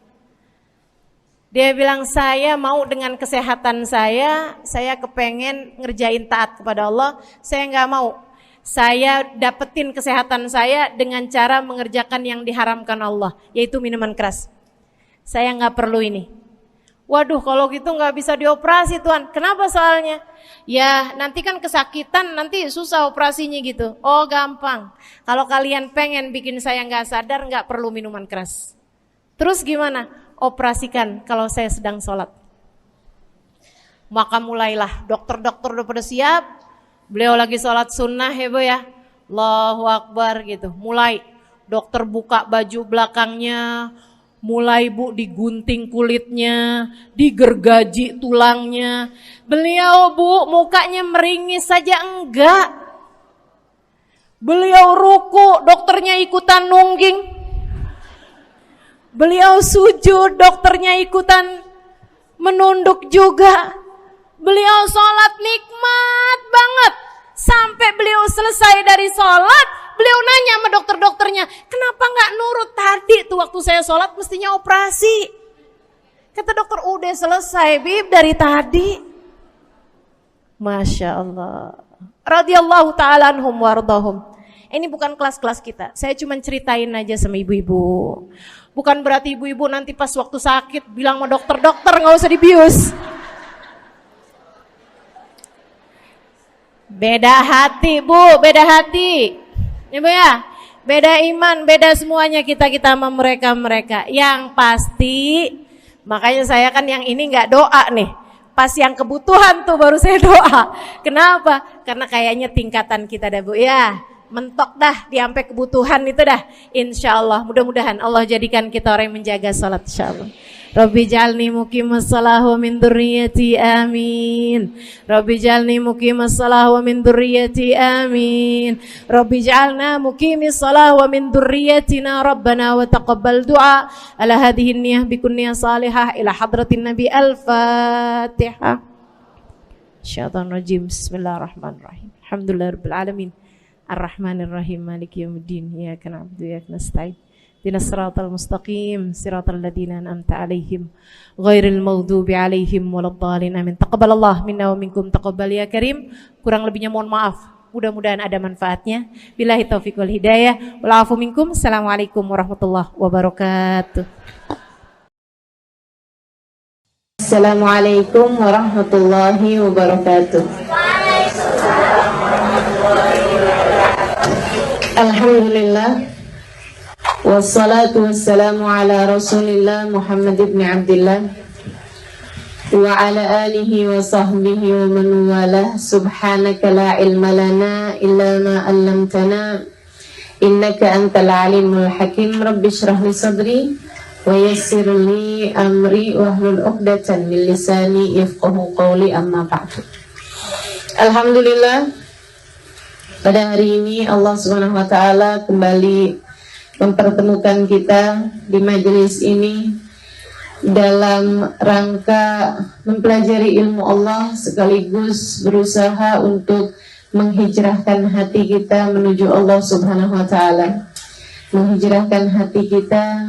Dia bilang, saya mau dengan kesehatan saya kepengen ngerjain taat kepada Allah. Saya nggak mau. Saya dapetin kesehatan saya dengan cara mengerjakan yang diharamkan Allah, yaitu minuman keras. Saya nggak perlu ini. Waduh, kalau gitu nggak bisa dioperasi Tuhan. Kenapa soalnya? Ya nanti kan kesakitan, nanti susah operasinya gitu. Oh gampang. Kalau kalian pengen bikin saya nggak sadar, nggak perlu minuman keras. Terus gimana? Operasikan kalau saya sedang sholat. Maka mulailah dokter-dokter udah pada siap. Beliau lagi sholat sunnah ya Bu ya. Allahu Akbar gitu. Mulai dokter buka baju belakangnya. Mulai Bu digunting kulitnya, digergaji tulangnya. Beliau Bu mukanya meringis saja enggak. Beliau ruku, dokternya ikutan nungging. Beliau sujud, dokternya ikutan menunduk juga. Beliau sholat nikmat banget. Sampai beliau selesai dari sholat, beliau nanya sama dokter-dokternya, kenapa gak nurut tadi tuh waktu saya sholat mestinya operasi. Kata dokter, udah selesai Bib dari tadi. Masya Allah. Radiyallahu ta'ala anhum wardahum. Ini bukan kelas-kelas kita, saya cuma ceritain aja sama ibu-ibu. Bukan berarti ibu-ibu nanti pas waktu sakit bilang sama dokter-dokter gak usah dibius. Beda hati Bu, beda hati. Ibu ya, beda iman, beda semuanya kita sama mereka. Yang pasti, makanya saya kan yang ini gak doa nih. Pas yang kebutuhan tuh baru saya doa. Kenapa? Karena kayaknya tingkatan kita dah Bu ya. Mentok dah, sampai kebutuhan itu dah. Insya Allah, mudah-mudahan Allah jadikan kita orang yang menjaga salat insya Allah. Rabbi jalni muqimas salah wa min dzurriyyati amin. Rabbi jalni muqimas salah wa min dzurriyyati amin. Rabbi jalna muqimis salah wa min dzurriyyatina rabbana wa taqabbal du'a. Ala hadhihi niyyah bikun niyyah salihah ila hadratin nabi al-fatihah. Syaitan rajim. Bismillahirrahmanirrahim. Alhamdulillahirabbil alamin. Ar-Rahmanir-Rahim Maliki Yaumiddin. Iyyaka na'budu wa iyyaka nasta'in. Ihdinas siratal mustaqim, siratal ladzina an'amta 'alaihim ghairil maghdubi 'alaihim waladdallin. Amin. Taqabbalallah minna wa minkum taqabbal ya karim. Kurang lebihnya mohon maaf. Mudah-mudahan ada manfaatnya. Billahi taufiq wal hidayah. Wal 'afu minkum. Assalamualaikum warahmatullahi wabarakatuh. Assalamualaikum warahmatullahi wabarakatuh. Alhamdulillah Wassalatu wassalamu ala Rasulillah Muhammad ibn Abdillah wa ala alihi wa sahbihi wa man walah. Subhanaka la ilma lana illa ma 'allamtana innaka antal alimul hakim. Rabbi shrah li sadri wa yassir li amri wahlul 'uqdatan min lisani yafqahu qawli, amma ba'du. Alhamdulillah, pada hari ini Allah Subhanahu wa taala kembali mempertemukan kita di majelis ini dalam rangka mempelajari ilmu Allah sekaligus berusaha untuk menghijrahkan hati kita menuju Allah Subhanahu wa taala. Menghijrahkan hati kita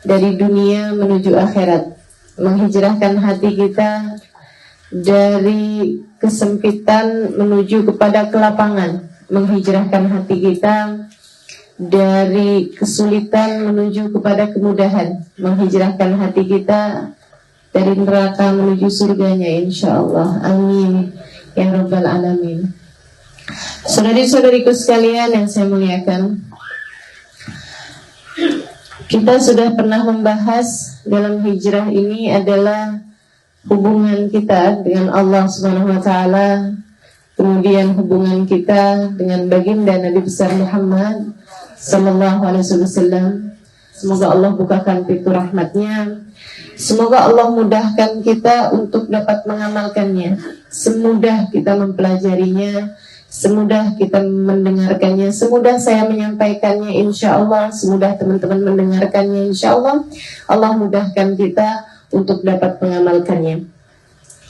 dari dunia menuju akhirat. Menghijrahkan hati kita dari kesempitan menuju kepada kelapangan. Menghijrahkan hati kita dari kesulitan menuju kepada kemudahan, menghijrahkan hati kita dari neraka menuju surganya, insyaallah. Amin ya rabbal alamin. Saudari-saudariku sekalian yang saya muliakan, kita sudah pernah membahas dalam hijrah ini adalah hubungan kita dengan Allah Subhanahu wa taala, kemudian hubungan kita dengan baginda Nabi besar Muhammad Sallallahu alaihi wasallam. Semoga Allah bukakan pintu rahmatnya. Semoga Allah mudahkan kita untuk dapat mengamalkannya. Semudah kita mempelajarinya, semudah kita mendengarkannya, semudah saya menyampaikannya insya Allah, semudah teman-teman mendengarkannya insya Allah. Allah mudahkan kita untuk dapat mengamalkannya.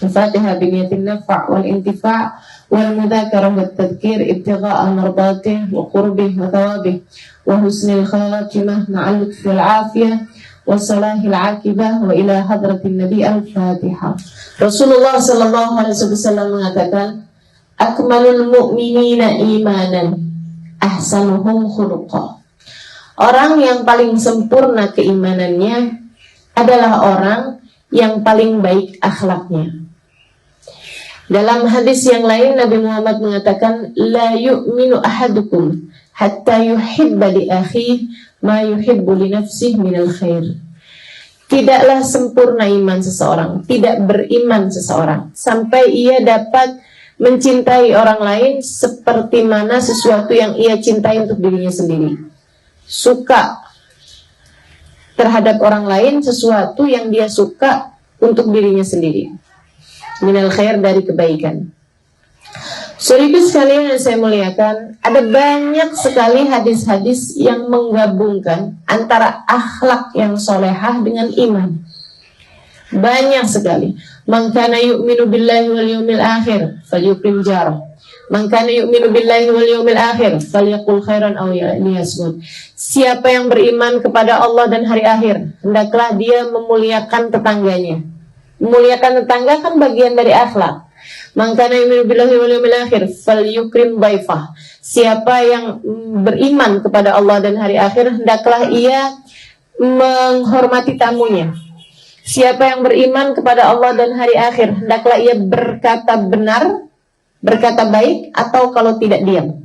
Al-Fatihah biniyatin nafa' wal intifa' wal mudzakarah wat tadhkir ibtigha'a mardatih wa qurbih wa thawabih wa husnil khatimah ma'al lutfi wal afiyah wa salahil aqibah wa ila hadratin nabi. Al-Fatihah. Rasulullah sallallahu alaihi wasallam mengatakan, akmalul mu'minina imanan ahsanuhum khuluqa. Orang yang paling sempurna keimanannya adalah orang yang paling baik akhlaknya. Dalam hadis yang lain Nabi Muhammad mengatakan, la yu'minu ahadukum hatta yuhibba li akhihi ma yuhibbu li nafsihi minal khair. Tidaklah sempurna iman seseorang, tidak beriman seseorang sampai ia dapat mencintai orang lain seperti mana sesuatu yang ia cintai untuk dirinya sendiri. Suka terhadap orang lain sesuatu yang dia suka untuk dirinya sendiri. Minal khair, dari kebaikan. Saudaraku sekalian yang saya muliakan, ada banyak sekali hadis-hadis yang menggabungkan antara akhlak yang solehah dengan iman. Banyak sekali. Man kana yu'minu billahi wal yawmil akhir falyukrim jarah. Man kana yu'minu billahi wal yawmil akhir falyaqul khairan aw liyasmut. Siapa yang beriman kepada Allah dan hari akhir, hendaklah dia memuliakan tetangganya. Memuliakan tetangga kan bagian dari akhlak. Man kana yu'minu billahi wal yawmil akhir falyukrim dhaifah. Siapa yang beriman kepada Allah dan hari akhir, hendaklah ia menghormati tamunya. Siapa yang beriman kepada Allah dan hari akhir, hendaklah ia berkata benar, berkata baik, atau kalau tidak diam.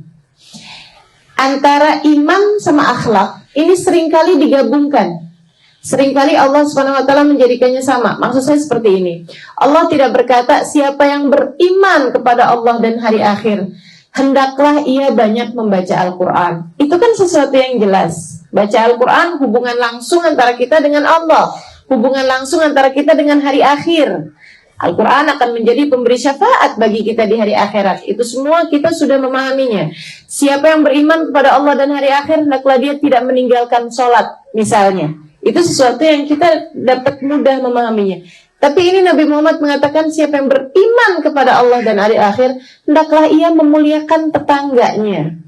Antara iman sama akhlak ini seringkali digabungkan. Seringkali Allah Subhanahu wa taala menjadikannya sama. Maksud saya seperti ini. Allah tidak berkata siapa yang beriman kepada Allah dan hari akhir, hendaklah ia banyak membaca Al-Quran. Itu kan sesuatu yang jelas. Baca Al-Quran hubungan langsung antara kita dengan Allah, hubungan langsung antara kita dengan hari akhir. Al-Quran akan menjadi pemberi syafaat bagi kita di hari akhirat. Itu semua kita sudah memahaminya. Siapa yang beriman kepada Allah dan hari akhir, hendaklah dia tidak meninggalkan sholat misalnya. Itu sesuatu yang kita dapat mudah memahaminya. Tapi ini Nabi Muhammad mengatakan siapa yang beriman kepada Allah dan hari akhir, hendaklah ia memuliakan tetangganya.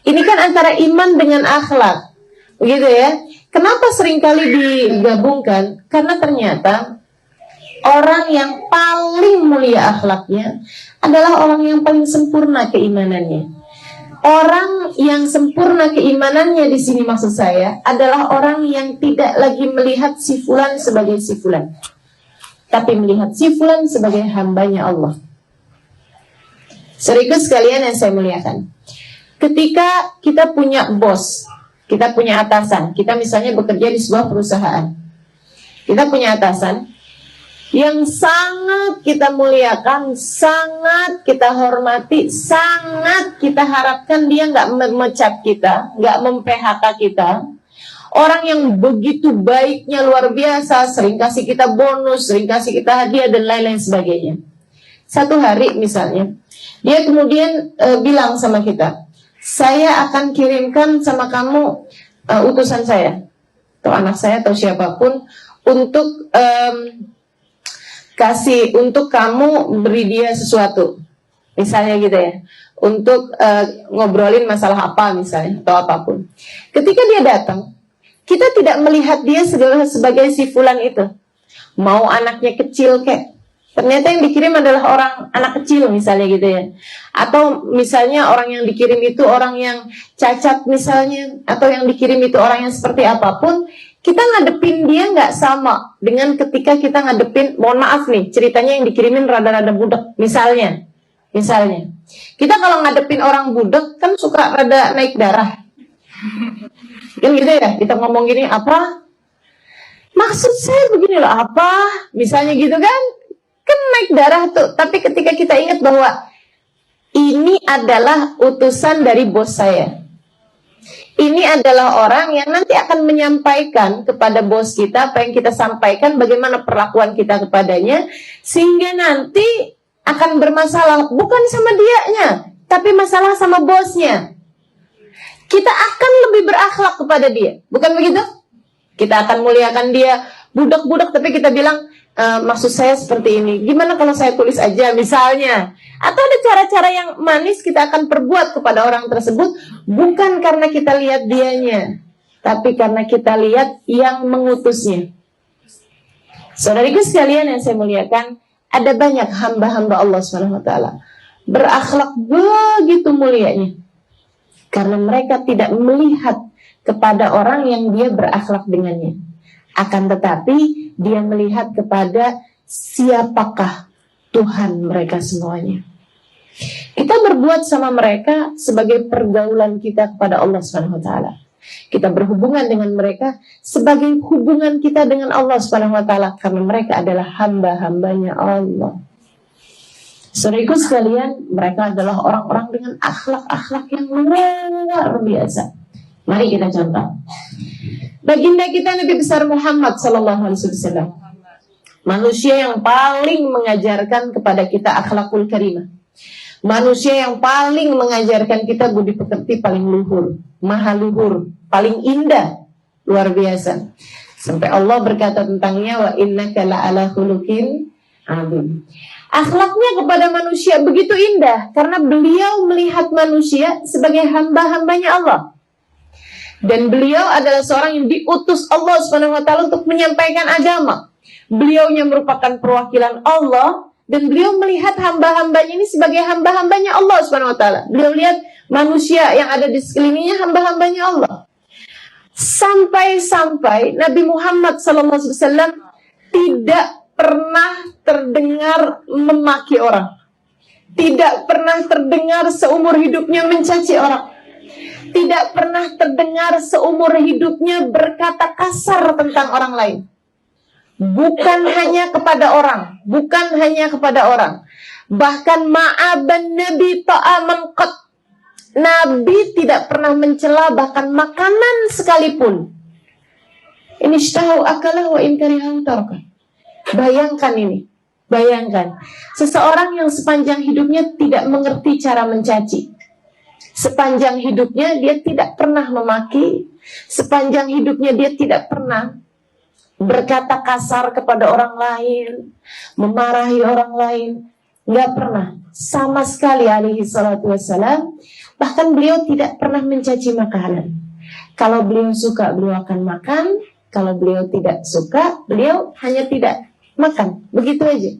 Ini kan antara iman dengan akhlak, begitu ya. Kenapa seringkali digabungkan? Karena ternyata orang yang paling mulia akhlaknya adalah orang yang paling sempurna keimanannya. Orang yang sempurna keimanannya di sini maksud saya adalah orang yang tidak lagi melihat si fulan sebagai si fulan, tapi melihat si fulan sebagai hambanya Allah. Saudaraku sekalian yang saya muliakan, ketika kita punya bos, Kita punya atasan. Kita misalnya bekerja di sebuah perusahaan. Kita punya atasan yang sangat kita muliakan, sangat kita hormati, sangat kita harapkan dia nggak memecat kita, nggak mem-PHK kita. Orang yang begitu baiknya luar biasa, sering kasih kita bonus, sering kasih kita hadiah dan lain-lain sebagainya. Satu hari misalnya, dia kemudian bilang sama kita, saya akan kirimkan sama kamu utusan saya, atau anak saya atau siapapun untuk untuk kamu beri dia sesuatu, misalnya gitu ya, untuk ngobrolin masalah apa misalnya atau apapun. Ketika dia datang, kita tidak melihat dia sebagai si fulan itu. Mau anaknya kecil kek, ternyata yang dikirim adalah orang anak kecil misalnya gitu ya. Atau misalnya orang yang dikirim itu orang yang cacat misalnya, atau yang dikirim itu orang yang seperti apapun, kita ngadepin dia nggak sama dengan ketika kita ngadepin, mohon maaf nih, ceritanya yang dikirimin rada-rada budak misalnya. Kita kalau ngadepin orang budak kan suka rada naik darah. Kan gitu ya, kita ngomong gini, apa? Maksud saya begini loh, apa? Misalnya gitu kan naik darah tuh. Tapi ketika kita ingat bahwa ini adalah utusan dari bos saya, ini adalah orang yang nanti akan menyampaikan kepada bos kita apa yang kita sampaikan, bagaimana perlakuan kita kepadanya, sehingga nanti akan bermasalah bukan sama dianya, tapi masalah sama bosnya. Kita akan lebih berakhlak kepada dia, bukan begitu? Kita akan muliakan dia, budak-budak, tapi kita bilang, maksud saya seperti ini. Gimana kalau saya tulis aja misalnya? Atau ada cara-cara yang manis kita akan perbuat kepada orang tersebut, bukan karena kita lihat dianya, tapi karena kita lihat yang mengutusnya. Saudariku sekalian yang saya muliakan, ada banyak hamba-hamba Allah SWT berakhlak begitu mulianya, karena mereka tidak melihat kepada orang yang dia berakhlak dengannya. Akan tetapi dia melihat kepada siapakah Tuhan mereka semuanya. Kita berbuat sama mereka sebagai pergaulan kita kepada Allah SWT. Kita berhubungan dengan mereka sebagai hubungan kita dengan Allah SWT, karena mereka adalah hamba-hambanya Allah. Saudaraku sekalian, mereka adalah orang-orang dengan akhlak-akhlak yang luar biasa. Mari kita contoh. Baginda kita Nabi besar Muhammad SAW, manusia yang paling mengajarkan kepada kita akhlakul karimah, manusia yang paling mengajarkan kita budi pekerti paling luhur, maha luhur, paling indah, luar biasa. Sampai Allah berkata tentangnya, wa innaka la'ala khuluqin adzim. Akhlaknya kepada manusia begitu indah karena beliau melihat manusia sebagai hamba-hambanya Allah. Dan beliau adalah seorang yang diutus Allah SWT untuk menyampaikan agama. Beliaunya merupakan perwakilan Allah, dan beliau melihat hamba-hambanya ini sebagai hamba-hambanya Allah SWT. Beliau lihat manusia yang ada di sekelilingnya hamba-hambanya Allah. Sampai-sampai Nabi Muhammad SAW tidak pernah terdengar memaki orang, tidak pernah terdengar seumur hidupnya mencaci orang, tidak pernah terdengar seumur hidupnya berkata kasar tentang orang lain. Bukan hanya kepada orang, bahkan ma'aban Nabi ta'aman qat, Nabi tidak pernah mencela bahkan makanan sekalipun. Ini ishtahu akalah wa in karihahu taraka. Bayangkan ini, bayangkan seseorang yang sepanjang hidupnya tidak mengerti cara mencaci, sepanjang hidupnya dia tidak pernah memaki, sepanjang hidupnya dia tidak pernah berkata kasar kepada orang lain, memarahi orang lain, nggak pernah sama sekali alaihi salatu wassalam. Bahkan beliau tidak pernah mencaci makanan. Kalau beliau suka beliau akan makan, kalau beliau tidak suka beliau hanya tidak makan, begitu aja.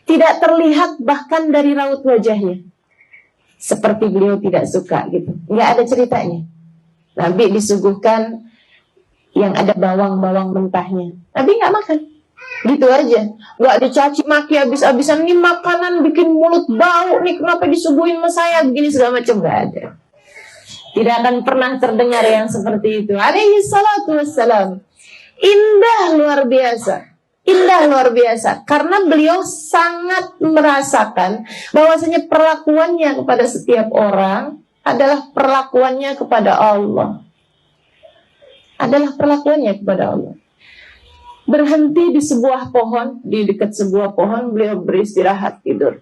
Tidak terlihat bahkan dari raut wajahnya seperti beliau tidak suka gitu. Nggak ada ceritanya. Nabi disuguhkan yang ada bawang-bawang mentahnya, Nabi nggak makan, gitu aja. Nggak dicaci maki habis-habisan, ini makanan bikin mulut bau nih, kenapa disuguhin sama saya begini segala macam, nggak ada. Tidak akan pernah terdengar yang seperti itu. Alaihi salatu wassalam. Indah luar biasa. Indah luar biasa. Karena beliau sangat merasakan bahwasanya perlakuannya kepada setiap orang adalah perlakuannya kepada Allah. Adalah perlakuannya kepada Allah. Berhenti di sebuah pohon, di dekat sebuah pohon, beliau beristirahat tidur.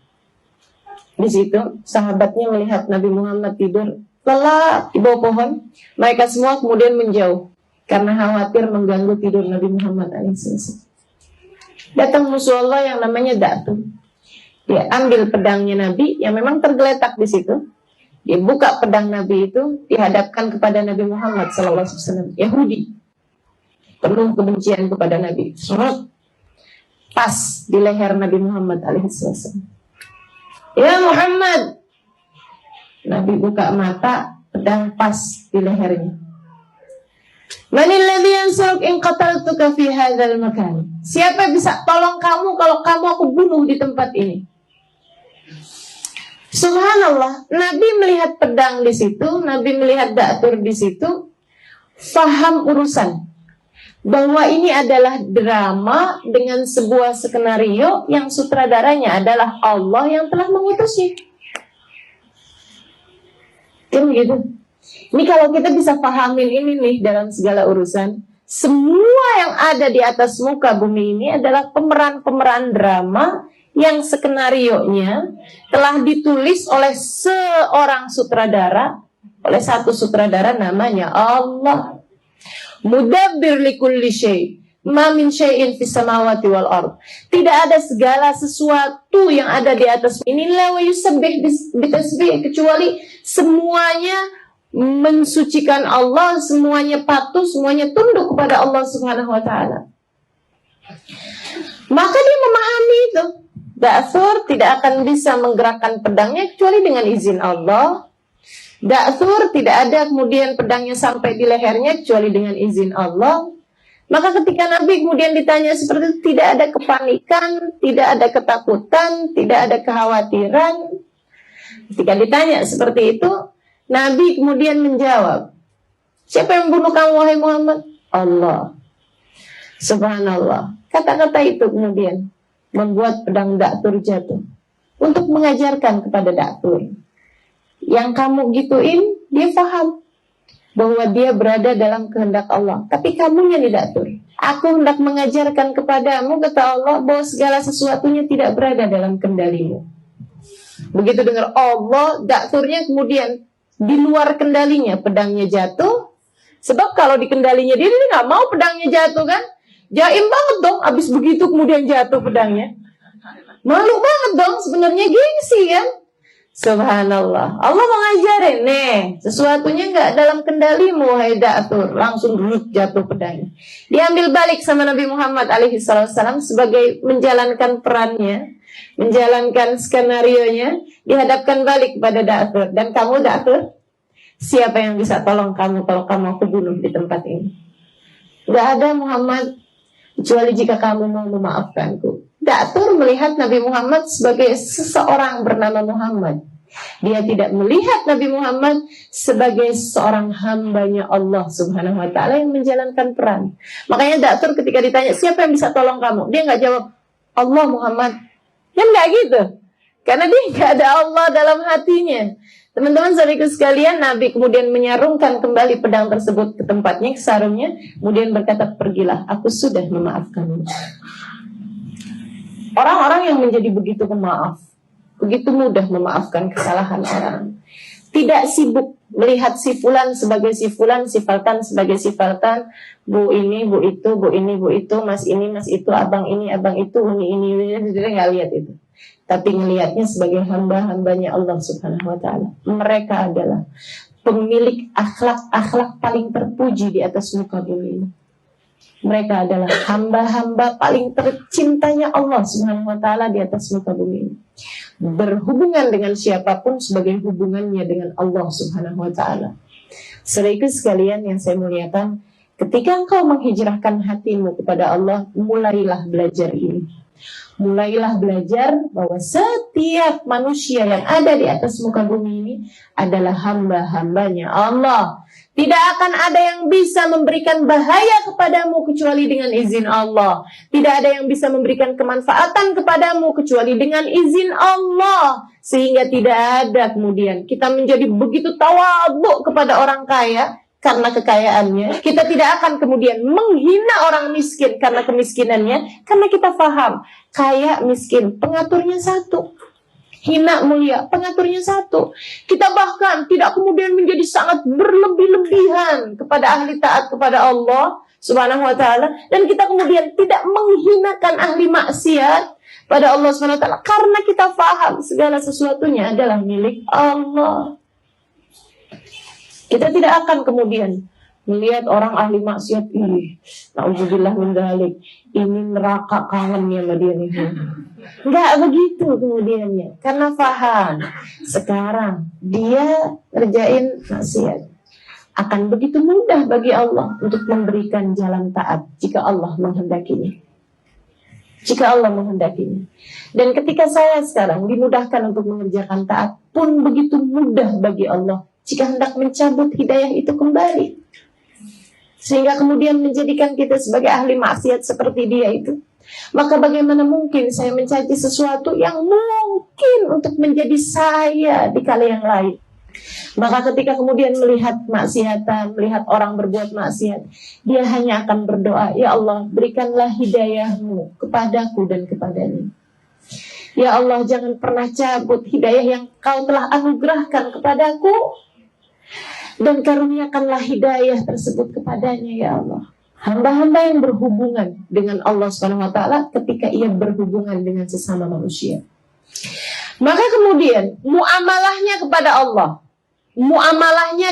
Di situ sahabatnya melihat Nabi Muhammad tidur lelap di bawah pohon. Mereka semua kemudian menjauh karena khawatir mengganggu tidur Nabi Muhammad SAW. Datang musuh Allah yang namanya Da'tun. Dia ambil pedangnya Nabi yang memang tergeletak di situ. Dia buka pedang Nabi itu, dihadapkan kepada Nabi Muhammad SAW. Yahudi, penuh kebencian kepada Nabi. Pas di leher Nabi Muhammad SAW. Ya Muhammad. Nabi buka mata, pedang pas di lehernya. Manil ladzi yansuruk in qataltuka fi hadzal makan? Siapa yang bisa tolong kamu kalau kamu aku bunuh di tempat ini? Subhanallah, Nabi melihat pedang di situ, Nabi melihat Da'tur di situ, faham urusan bahwa ini adalah drama dengan sebuah skenario yang sutradaranya adalah Allah yang telah mengutusnya. Kan gitu. Ini kalau kita bisa pahamin ini nih dalam segala urusan, semua yang ada di atas muka bumi ini adalah pemeran-pemeran drama yang skenarionya telah ditulis oleh seorang sutradara, oleh satu sutradara namanya Allah. Mudabbir likulli syai', ma min syai'in fis samawati wal ard. Tidak ada segala sesuatu yang ada di atas ini la wa yusabbih bitasbih, kecuali semuanya mensucikan Allah, semuanya patuh, semuanya tunduk kepada Allah Subhanahu wa taala. Maka dia memahami itu. Da'thur tidak akan bisa menggerakkan pedangnya kecuali dengan izin Allah. Da'thur tidak ada kemudian pedangnya sampai di lehernya kecuali dengan izin Allah. Maka ketika Nabi kemudian ditanya seperti itu, tidak ada kepanikan, tidak ada ketakutan, tidak ada kekhawatiran. Ketika ditanya seperti itu, Nabi kemudian menjawab, siapa yang membunuh kamu wahai Muhammad? Allah. Subhanallah. Kata-kata itu kemudian membuat pedang Da'tur jatuh. Untuk mengajarkan kepada Da'tur, yang kamu gituin, dia paham bahwa dia berada dalam kehendak Allah. Tapi kamunya tidak Da'tur. Aku hendak mengajarkan kepadamu, kata Allah, bahwa segala sesuatunya tidak berada dalam kendalimu. Begitu dengar Allah, Da'turnya kemudian di luar kendalinya, pedangnya jatuh. Sebab kalau di kendalinya dia nggak mau pedangnya jatuh kan. Jaim banget dong, abis begitu kemudian jatuh pedangnya. Malu banget dong, sebenarnya gengsi kan. Subhanallah, Allah mau ngajarin, nih, sesuatunya nggak dalam kendalimu, hai Da'tur. Langsung jatuh pedangnya. Diambil balik sama Nabi Muhammad alaihissalam sebagai menjalankan perannya, menjalankan skenarionya, dihadapkan balik kepada Da'tur. Dan kamu Da'tur, siapa yang bisa tolong kamu kalau kamu aku bunuh di tempat ini? Nggak ada Muhammad, kecuali jika kamu mau memaafkanku. Da'tur melihat Nabi Muhammad sebagai seseorang bernama Muhammad. Dia tidak melihat Nabi Muhammad sebagai seorang hambanya Allah Subhanahu wa ta'ala yang menjalankan peran. Makanya Da'tur ketika ditanya siapa yang bisa tolong kamu, dia nggak jawab Allah Muhammad. Kan nggak gitu. Karena dia nggak ada Allah dalam hatinya. Teman-teman saudaraku sekalian, Nabi kemudian menyarungkan kembali pedang tersebut ke tempatnya, ke sarungnya, kemudian berkata, pergilah, aku sudah memaafkanmu. Orang-orang yang menjadi begitu pemaaf, begitu mudah memaafkan kesalahan orang, tidak sibuk melihat si fulan sebagai si fulan, si faltan sebagai si faltan, bu ini, bu itu, bu ini, bu itu, mas ini, mas itu, abang ini, abang itu, ini, dia nggak lihat itu. Tapi melihatnya sebagai hamba-hambanya Allah Subhanahu wa ta'ala. Mereka adalah pemilik akhlak-akhlak paling terpuji di atas muka bumi ini. Mereka adalah hamba-hamba paling tercintanya Allah Subhanahu wa ta'ala di atas muka bumi ini. Berhubungan dengan siapapun sebagai hubungannya dengan Allah Subhanahu wa ta'ala. Saudaraku sekalian yang saya muliakan, ketika engkau menghijrahkan hatimu kepada Allah, mulailah belajar ini. Mulailah belajar bahwa setiap manusia yang ada di atas muka bumi ini adalah hamba-hambanya Allah. Tidak akan ada yang bisa memberikan bahaya kepadamu kecuali dengan izin Allah. Tidak ada yang bisa memberikan kemanfaatan kepadamu kecuali dengan izin Allah. Sehingga tidak ada kemudian kita menjadi begitu tawadhu kepada orang kaya karena kekayaannya. Kita tidak akan kemudian menghina orang miskin karena kemiskinannya. Karena kita paham, kaya miskin pengaturnya satu, hina mulia pengaturnya satu. Kita bahkan tidak kemudian menjadi sangat berlebih-lebihan kepada ahli taat kepada Allah Subhanahu wa taala, dan kita kemudian tidak menghinakan ahli maksiat pada Allah Subhanahu wa taala karena kita paham segala sesuatunya adalah milik Allah. Kita tidak akan kemudian melihat orang ahli maksiat ini, na'udzubillah min dzalik, ini neraka kangennya sama dia nih. Enggak begitu kemudiannya. Karena paham sekarang dia kerjain maksiat, akan begitu mudah bagi Allah untuk memberikan jalan taat jika Allah menghendakinya. Jika Allah menghendakinya. Dan ketika saya sekarang dimudahkan untuk mengerjakan taat pun begitu mudah bagi Allah jika hendak mencabut hidayah itu kembali. Sehingga kemudian menjadikan kita sebagai ahli maksiat seperti dia itu. Maka bagaimana mungkin saya mencaci sesuatu yang mungkin untuk menjadi saya di kala yang lain. Maka ketika kemudian melihat maksiatan, melihat orang berbuat maksiat, dia hanya akan berdoa, ya Allah, berikanlah hidayahmu kepadaku dan kepadanya. Ya Allah, jangan pernah cabut hidayah yang kau telah anugerahkan kepadaku, dan karuniakanlah hidayah tersebut kepadanya, ya Allah. Hamba-hamba yang berhubungan dengan Allah SWT ketika ia berhubungan dengan sesama manusia. Maka kemudian muamalahnya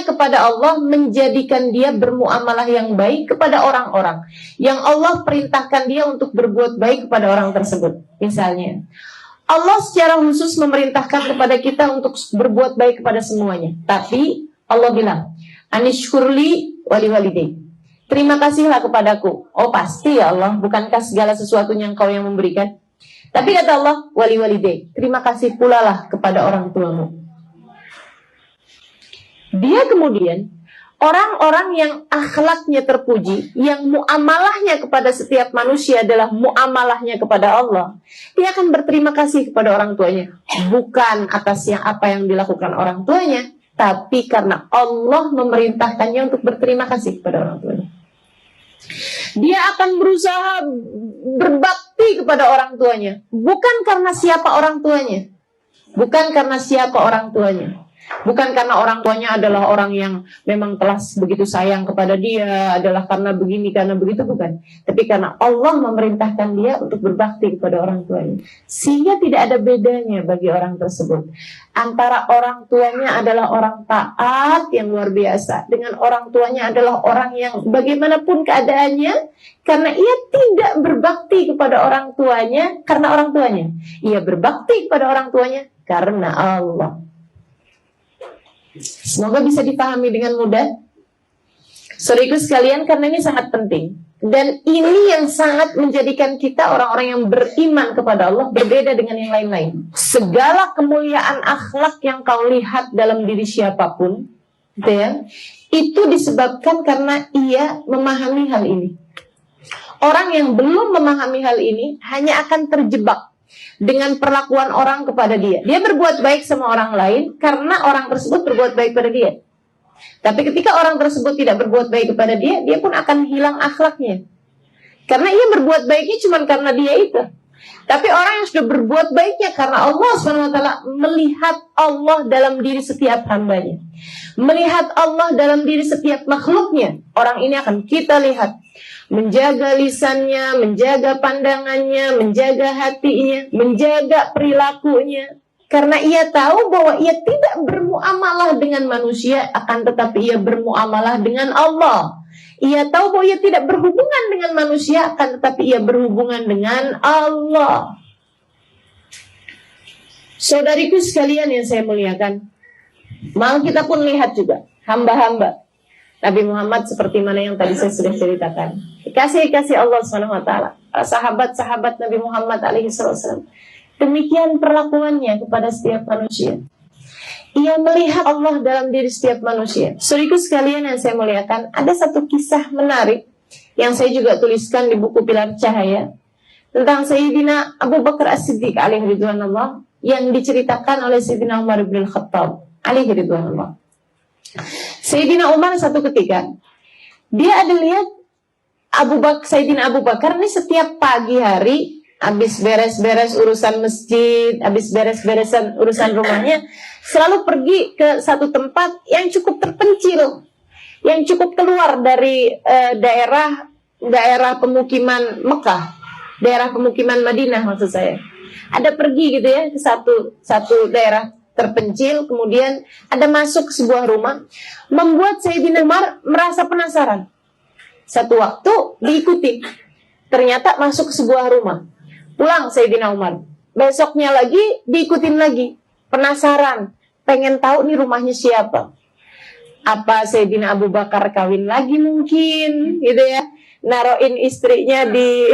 kepada Allah menjadikan dia bermuamalah yang baik kepada orang-orang yang Allah perintahkan dia untuk berbuat baik kepada orang tersebut. Misalnya, Allah secara khusus memerintahkan kepada kita untuk berbuat baik kepada semuanya. Tapi Allah bilang, anishkurli wali walidayk. Terima kasihlah kepadaku. Oh pasti ya Allah, bukankah segala sesuatunya engkau yang memberikan? Tapi kata Allah, wali walidayk. Terima kasih pula lah kepada orang tuamu. Dia kemudian, orang-orang yang akhlaknya terpuji, yang muamalahnya kepada setiap manusia adalah muamalahnya kepada Allah, dia akan berterima kasih kepada orang tuanya. Bukan atas apa yang dilakukan orang tuanya, tapi karena Allah memerintahkannya untuk berterima kasih kepada orang tuanya. Dia akan berusaha berbakti kepada orang tuanya, bukan karena siapa orang tuanya, bukan karena orang tuanya adalah orang yang memang telah begitu sayang kepada dia, adalah karena begini, karena begitu, bukan. Tapi karena Allah memerintahkan dia untuk berbakti kepada orang tuanya. Sehingga tidak ada bedanya bagi orang tersebut antara orang tuanya adalah orang taat yang luar biasa dengan orang tuanya adalah orang yang bagaimanapun keadaannya, karena ia tidak berbakti kepada orang tuanya karena orang tuanya, ia berbakti kepada orang tuanya karena Allah. Semoga bisa dipahami dengan mudah. Saudaraku sekalian, karena ini sangat penting. Dan ini yang sangat menjadikan kita orang-orang yang beriman kepada Allah berbeda dengan yang lain-lain. Segala kemuliaan akhlak yang kau lihat dalam diri siapapun, gitu ya, itu disebabkan karena ia memahami hal ini. Orang yang belum memahami hal ini hanya akan terjebak dengan perlakuan orang kepada dia. Dia berbuat baik sama orang lain karena orang tersebut berbuat baik pada dia. Tapi ketika orang tersebut tidak berbuat baik kepada dia, dia pun akan hilang akhlaknya. Karena ia berbuat baiknya cuma karena dia itu. Tapi orang yang sudah berbuat baiknya karena Allah SWT melihat Allah dalam diri setiap hambanya, melihat Allah dalam diri setiap makhluknya. Orang ini akan kita lihat menjaga lisannya, menjaga pandangannya, menjaga hatinya, menjaga perilakunya. Karena ia tahu bahwa ia tidak bermuamalah dengan manusia, akan tetapi ia bermuamalah dengan Allah. Ia tahu bahwa ia tidak berhubungan dengan manusia, akan tetapi ia berhubungan dengan Allah. Saudariku sekalian yang saya muliakan, maka kita pun lihat juga hamba-hamba Nabi Muhammad seperti mana yang tadi saya sudah ceritakan. Dikasih Allah SWT. sahabat-sahabat Nabi Muhammad SAW. Demikian perlakuannya kepada setiap manusia. Ia melihat Allah dalam diri setiap manusia. Saudaraku sekalian yang saya muliakan, ada satu kisah menarik yang saya juga tuliskan di buku Pilar Cahaya tentang Sayyidina Abu Bakar As-Siddiq alaihi ridwanullah, yang diceritakan oleh Sayyidina Umar bin Khattab alaihi ridwanullah. Sayyidina Umar satu ketika dia ada lihat Sayyidina Abu Bakar ini setiap pagi hari habis beres-beres urusan masjid, habis beres-beresan urusan rumahnya, selalu pergi ke satu tempat yang cukup terpencil, yang cukup keluar dari daerah pemukiman Mekah, daerah pemukiman Madinah maksud saya. Ada pergi gitu ya ke satu daerah terpencil, kemudian ada masuk ke sebuah rumah, membuat Sayyidina Umar merasa penasaran. Satu waktu diikuti, ternyata masuk ke sebuah rumah. Pulang Sayyidina Umar. Besoknya lagi diikutin lagi, penasaran, pengen tahu nih rumahnya siapa. Apa Sayyidina Abu Bakar kawin lagi mungkin, gitu ya. Naroin istrinya di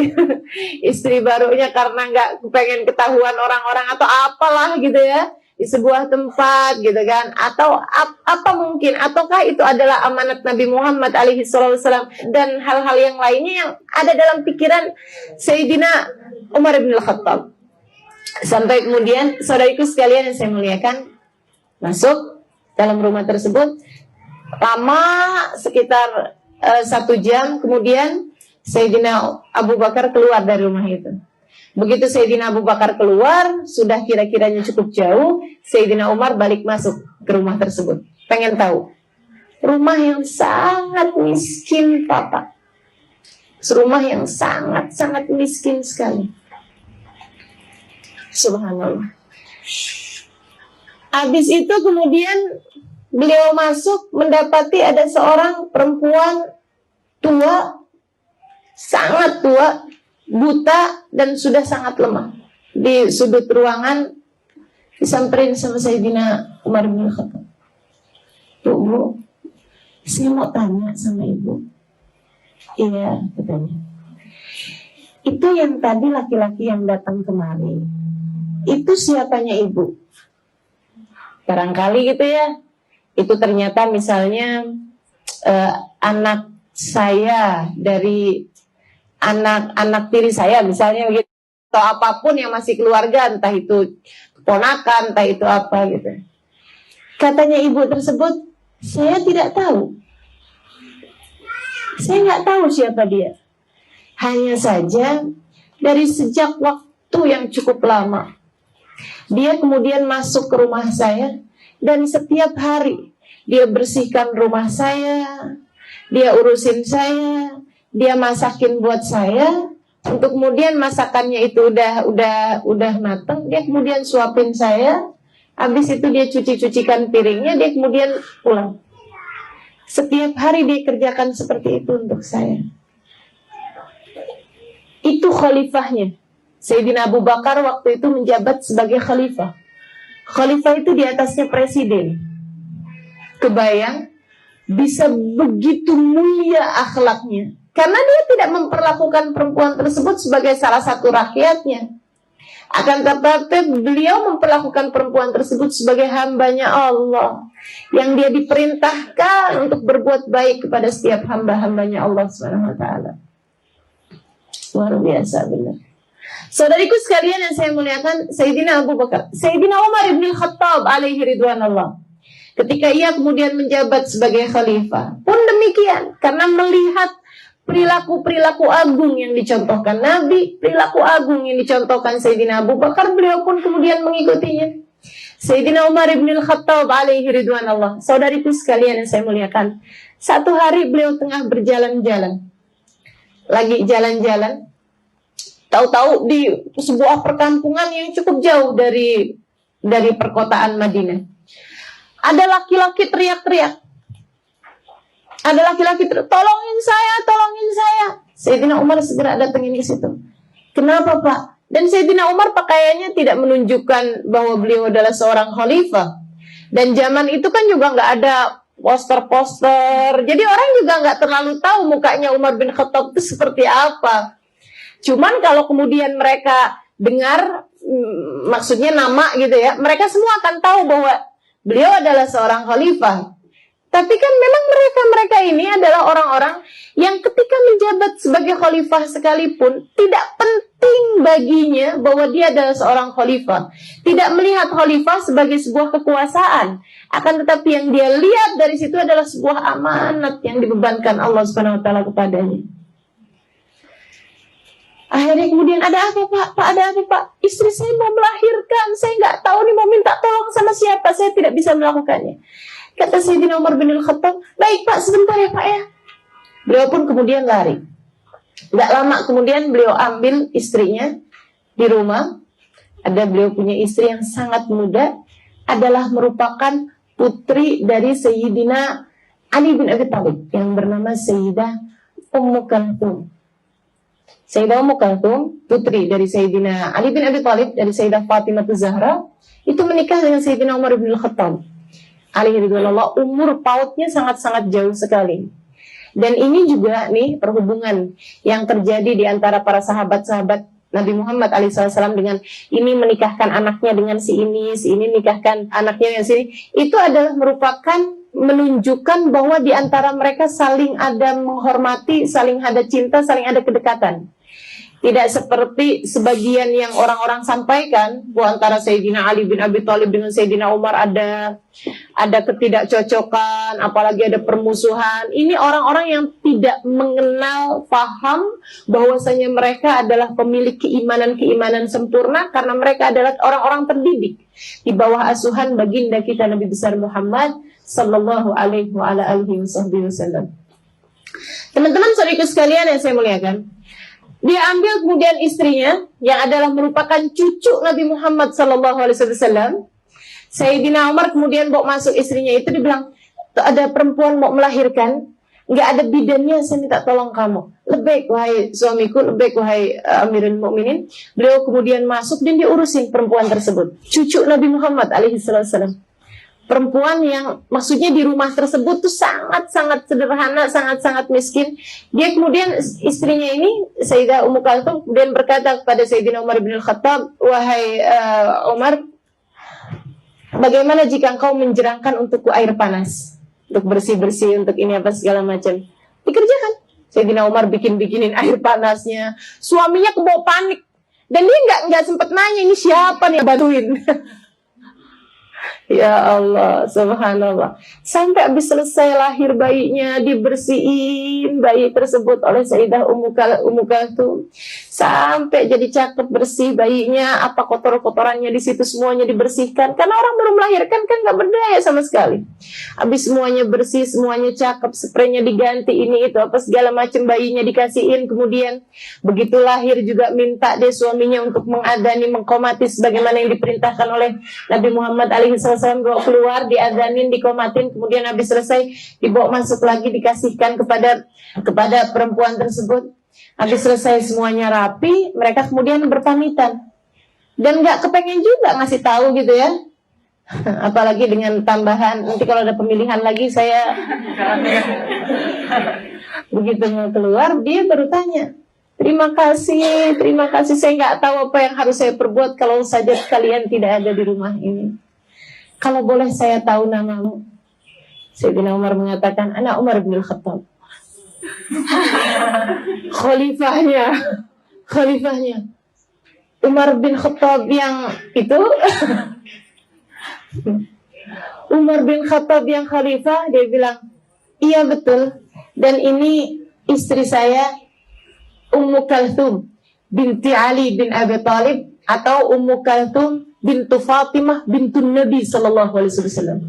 istri barunya karena nggak pengen ketahuan orang-orang atau apalah gitu ya, di sebuah tempat gitu kan, atau apa mungkin, ataukah itu adalah amanat Nabi Muhammad alaihi wasallam dan hal-hal yang lainnya yang ada dalam pikiran Sayyidina Umar bin Khattab. Sampai kemudian saudariku sekalian yang saya muliakan, masuk dalam rumah tersebut lama sekitar 1 jam, kemudian Sayyidina Abu Bakar keluar dari rumah itu. Begitu Sayyidina Abu Bakar keluar, sudah kira-kiranya cukup jauh, Sayyidina Umar balik masuk ke rumah tersebut. Pengen tahu. Rumah yang sangat miskin, Papa. Rumah yang sangat-sangat miskin sekali. Subhanallah. Habis itu kemudian beliau masuk, mendapati ada seorang perempuan tua, sangat tua, buta, dan sudah sangat lemah. Di sudut ruangan disamperin sama Sayyidina Umar bin Khattab. Bu, saya mau tanya sama ibu. Iya, katanya. Itu yang tadi laki-laki yang datang kemari, itu siapanya ibu? Barangkali gitu ya. Itu ternyata misalnya anak saya dari anak tiri saya misalnya begitu, atau apapun yang masih keluarga, entah itu ponakan, entah itu apa gitu. Katanya ibu tersebut, saya tidak tahu. Saya nggak tahu siapa dia. Hanya saja dari sejak waktu yang cukup lama, dia kemudian masuk ke rumah saya. Dan setiap hari dia bersihkan rumah saya, dia urusin saya, dia masakin buat saya. Untuk kemudian masakannya itu udah matang, dia kemudian suapin saya. Habis itu dia cucikan piringnya, dia kemudian pulang. Setiap hari dia kerjakan seperti itu untuk saya. Itu khalifahnya. Sayyidina Abu Bakar waktu itu menjabat sebagai khalifah. Khalifah itu di atasnya presiden. Kebayang, bisa begitu mulia akhlaknya. Karena dia tidak memperlakukan perempuan tersebut sebagai salah satu rakyatnya. Akan tetapi beliau memperlakukan perempuan tersebut sebagai hambanya Allah, yang dia diperintahkan untuk berbuat baik kepada setiap hamba-hambanya Allah SWT. Luar biasa benar. Saudariku sekalian yang saya muliakan, Sayyidina Abu Bakar, Sayyidina Umar bin Khattab alaihi ridwanullah, ketika ia kemudian menjabat sebagai khalifah pun demikian, karena melihat perilaku-perilaku agung yang dicontohkan Nabi, perilaku agung yang dicontohkan Sayyidina Abu Bakar, beliau pun kemudian mengikutinya. Sayyidina Umar bin Khattab alaihi ridwanullah, saudariku sekalian yang saya muliakan, satu hari beliau tengah berjalan-jalan, lagi jalan-jalan, tahu-tahu di sebuah perkampungan yang cukup jauh dari perkotaan Madinah. Ada laki-laki teriak-teriak. Ada laki-laki tolongin saya. Sayyidina Umar segera datangin ke situ. Kenapa, Pak? Dan Sayyidina Umar pakaiannya tidak menunjukkan bahwa beliau adalah seorang khalifah. Dan zaman itu kan juga nggak ada poster-poster. Jadi orang juga nggak terlalu tahu mukanya Umar bin Khattab itu seperti apa. Cuman kalau kemudian mereka dengar, maksudnya nama gitu ya, mereka semua akan tahu bahwa beliau adalah seorang khalifah. Tapi kan memang mereka ini adalah orang-orang yang ketika menjabat sebagai khalifah sekalipun tidak penting baginya bahwa dia adalah seorang khalifah. Tidak melihat khalifah sebagai sebuah kekuasaan, akan tetapi yang dia lihat dari situ adalah sebuah amanat yang dibebankan Allah Subhanahu wa taala kepadanya. Akhirnya kemudian, ada apa Pak? Pak, ada apa Pak? Istri saya mau melahirkan, saya nggak tahu nih mau minta tolong sama siapa, saya tidak bisa melakukannya. Kata Sayyidina Umar bin Al-Khattab, baik Pak, sebentar ya Pak ya. Beliau pun kemudian lari. Nggak lama kemudian beliau ambil istrinya di rumah. Ada beliau punya istri yang sangat muda, adalah merupakan putri dari Sayyidina Ali bin Abi Thalib yang bernama Sayyidah Ummu Kalthum. Sayyidah Ummu Kalthum, putri dari Sayyidina Ali bin Abi Thalib, dari Sayyidah Fatimah Zahra, itu menikah dengan Sayyidina Umar bin Al-Khattab. Alaihi ridwanullah, umur pautnya sangat-sangat jauh sekali. Dan ini juga nih perhubungan yang terjadi di antara para sahabat-sahabat Nabi Muhammad SAW dengan ini menikahkan anaknya dengan si ini nikahkan anaknya dengan si ini. Itu adalah merupakan menunjukkan bahwa di antara mereka saling ada menghormati, saling ada cinta, saling ada kedekatan. Tidak seperti sebagian yang orang-orang sampaikan bahwa antara Sayyidina Ali bin Abi Thalib dengan Sayyidina Umar ada ketidakcocokan, apalagi ada permusuhan. Ini orang-orang yang tidak mengenal, paham bahwasanya mereka adalah pemilik keimanan sempurna karena mereka adalah orang-orang terdidik di bawah asuhan baginda kita Nabi besar Muhammad sallallahu alaihi wasallam. Teman-teman saudaraku sekalian yang saya muliakan, dia ambil kemudian istrinya yang adalah merupakan cucu Nabi Muhammad SAW. Sayyidina Umar kemudian bawa masuk istrinya itu, dibilang ada perempuan mau melahirkan, nggak ada bidannya, saya minta tolong kamu. Lebih wahai suamiku, lebih wahai Amirul Mukminin. Beliau kemudian masuk dan diurusin perempuan tersebut, cucu Nabi Muhammad SAW. Perempuan yang maksudnya di rumah tersebut tuh sangat-sangat sederhana, sangat-sangat miskin. Dia kemudian, istrinya ini Sayyidah Ummu Kalthum kemudian berkata kepada Sayyidina Umar bin Al-Khattab, wahai Umar, bagaimana jika engkau menjerangkan untukku air panas untuk bersih-bersih, untuk ini apa segala macam. Dikerjakan. Sayyidina Umar bikinin air panasnya. Suaminya kebawa panik dan dia nggak sempat nanya ini siapa nih yang bantuin. Ya Allah, subhanallah. Sampai habis selesai lahir bayinya, dibersihin bayi tersebut oleh Sayyidah Ummu Kalthum. Sampai jadi cakep, bersih bayinya, apa kotor-kotorannya di situ semuanya dibersihkan. Karena orang baru melahirkan kan nggak berdaya sama sekali. Habis semuanya bersih, semuanya cakep, spraynya diganti, ini itu apa segala macam, bayinya dikasihin. Kemudian begitu lahir juga minta deh suaminya untuk mengadani, mengkomati sebagaimana yang diperintahkan oleh Nabi Muhammad SAW. Bawa keluar, diadanin, dikomatin, kemudian habis selesai dibawa masuk lagi, dikasihkan kepada perempuan tersebut. Habis selesai semuanya rapi, mereka kemudian berpamitan dan nggak kepengen juga ngasih tahu gitu ya. Apalagi dengan tambahan nanti kalau ada pemilihan lagi saya begitu mau keluar dia baru tanya, terima kasih, saya nggak tahu apa yang harus saya perbuat kalau saja kalian tidak ada di rumah ini. Kalau boleh saya tahu namamu? Sayyidina Umar mengatakan, anak Umar bin Al-Khattab. Khalifahnya Umar bin Khattab yang itu. Umar bin Khattab yang khalifah. Dia bilang, iya betul. Dan ini istri saya, Ummu Kalthum binti Ali bin Abi Thalib, atau Ummu Kalthum bintu Fatimah bintu Nabi sallallahu alaihi wasallam.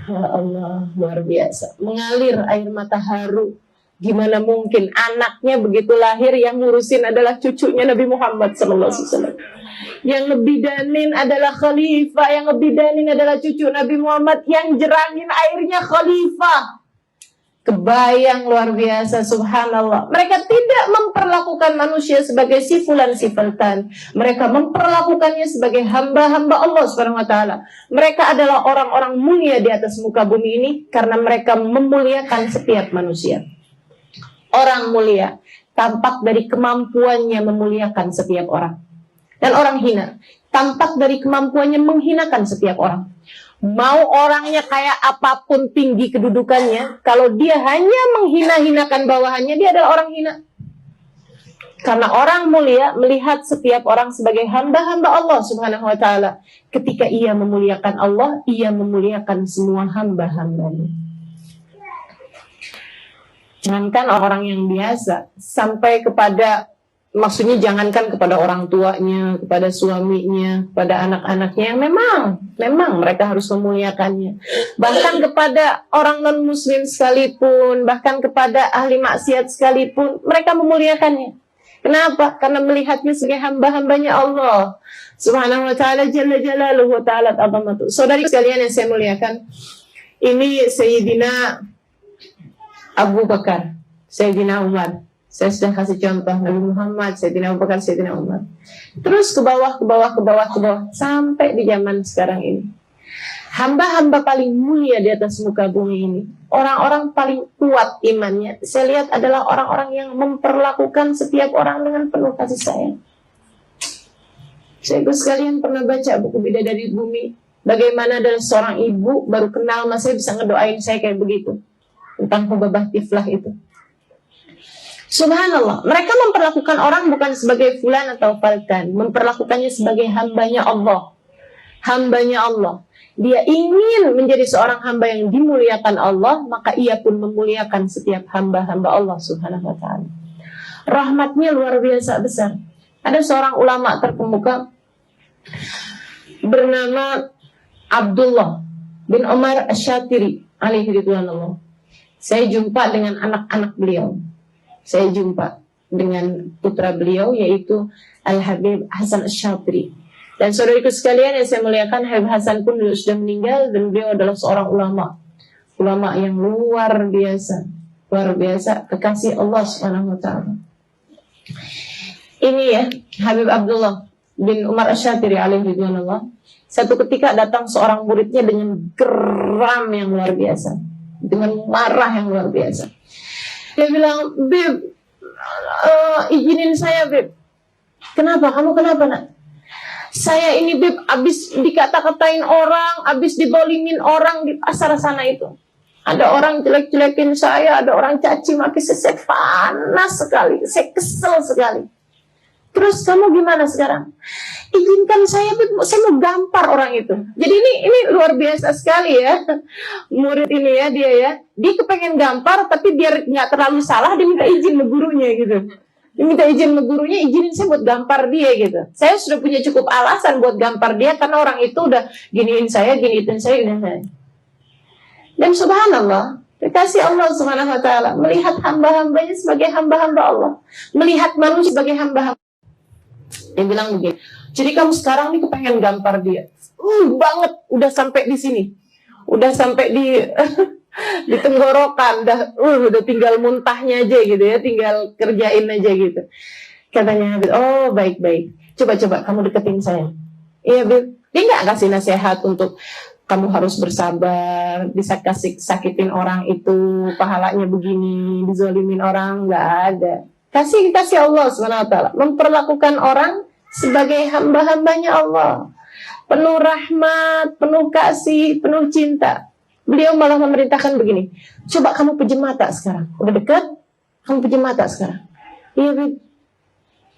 Ya Allah, luar biasa. Mengalir air mata haru. Gimana mungkin anaknya begitu lahir yang ngurusin adalah cucunya Nabi Muhammad sallallahu alaihi wasallam. Yang ngebidanin adalah khalifah, yang ngebidanin adalah cucu Nabi Muhammad, yang jerangin airnya khalifah. Kebayang luar biasa, subhanallah. Mereka tidak memperlakukan manusia sebagai si fulan si sultan. Mereka memperlakukannya sebagai hamba-hamba Allah Subhanahu wa taala. Mereka adalah orang-orang mulia di atas muka bumi ini karena mereka memuliakan setiap manusia. Orang mulia tampak dari kemampuannya memuliakan setiap orang. Dan orang hina tampak dari kemampuannya menghinakan setiap orang. Mau orangnya kayak apapun tinggi kedudukannya, kalau dia hanya menghina-hinakan bawahannya, dia adalah orang hina. Karena orang mulia melihat setiap orang sebagai hamba-hamba Allah Subhanahu wa ta'ala. Ketika ia memuliakan Allah, ia memuliakan semua hamba-hambanya. Jangankan orang yang biasa, sampai kepada, maksudnya jangankan kepada orang tuanya, kepada suaminya, kepada anak-anaknya yang memang mereka harus memuliakannya. Bahkan kepada orang non-muslim sekalipun, bahkan kepada ahli maksiat sekalipun, mereka memuliakannya. Kenapa? Karena melihatnya sebagai hamba-hambanya Allah Subhanahu wa ta'ala Jalla Jalaluhu wa ta'ala azamatu. Saudari sekalian yang saya muliakan, ini Sayyidina Abu Bakar, Sayyidina Umar. Saya sudah kasih contoh Nabi Muhammad, Sayyidina Abu Bakar, Sayyidina Umar. Terus ke bawah sampai di zaman sekarang ini. Hamba-hamba paling mulia di atas muka bumi ini, orang-orang paling kuat imannya, saya lihat adalah orang-orang yang memperlakukan setiap orang dengan penuh kasih sayang. Saya sekalian pernah baca buku Bidadari Bumi, bagaimana dari seorang ibu baru kenal mas saya bisa ngedoain saya kayak begitu tentang Hubabah Tiflah itu. Subhanallah, mereka memperlakukan orang bukan sebagai fulan atau falkan, memperlakukannya sebagai hambanya Allah. Hambanya Allah. Dia ingin menjadi seorang hamba yang dimuliakan Allah, maka ia pun memuliakan setiap hamba-hamba Allah Subhanahu wa ta'ala. Rahmatnya luar biasa besar. Ada seorang ulama terkemuka bernama Abdullah bin Umar Asy-Syatiri alaihi ridwanullah. Saya jumpa dengan anak-anak beliau. Saya jumpa dengan putra beliau yaitu Al-Habib Hasan Asy-Syatiri. Dan saudariku sekalian yang saya muliakan, Habib Hasan pun sudah meninggal dan beliau adalah seorang ulama yang luar biasa, kekasih Allah Subhanahu wa ta'ala. Ini ya, Habib Abdullah bin Umar Asy-Syatiri alaihi ridwanullah. Satu ketika datang seorang muridnya dengan geram yang luar biasa, dengan marah yang luar biasa. Dia bilang, "Beb, izinin saya, Beb." "Kenapa? Kamu kenapa, Nak?" "Saya ini, Beb, abis dikata-katain orang, abis dibolimin orang di pasar sana itu. Ada orang jelek-jelekin saya, ada orang caci maki saya panas sekali, saya kesel sekali. Terus kamu gimana sekarang?" "Izinkan saya, Beb, saya mau gampar orang itu." Jadi ini luar biasa sekali ya. Murid ini ya, dia kepengen gampar, tapi biar nggak terlalu salah, dia minta izin ke gurunya gitu. Dia minta izin ke gurunya, izinin saya buat gampar dia gitu. Saya sudah punya cukup alasan buat gampar dia karena orang itu udah giniin saya. Dan subhanallah, kekasih Allah Subhanahu wa ta'ala melihat hamba-hambanya sebagai hamba-hamba Allah, melihat manusia sebagai hamba-hamba. Dia bilang begini, "Jadi kamu sekarang nih kepengen gampar dia banget, udah sampai di sini, udah sampai di tenggorokan, udah tinggal muntahnya aja gitu ya, tinggal kerjain aja gitu." Katanya Habib, "Oh baik-baik, coba kamu deketin saya." "Iya, Bib." Dia nggak kasih nasihat untuk kamu harus bersabar, sakitin orang itu, pahalanya begini, dizolimin orang, nggak ada. Kasih Allah Subhanahu wa ta'ala, memperlakukan orang sebagai hamba-hambanya Allah, penuh rahmat, penuh kasih, penuh cinta. Beliau malah memerintahkan begini, "Coba kamu pejam mata sekarang. Udah dekat, kamu pejam mata sekarang." "Iya, Bib."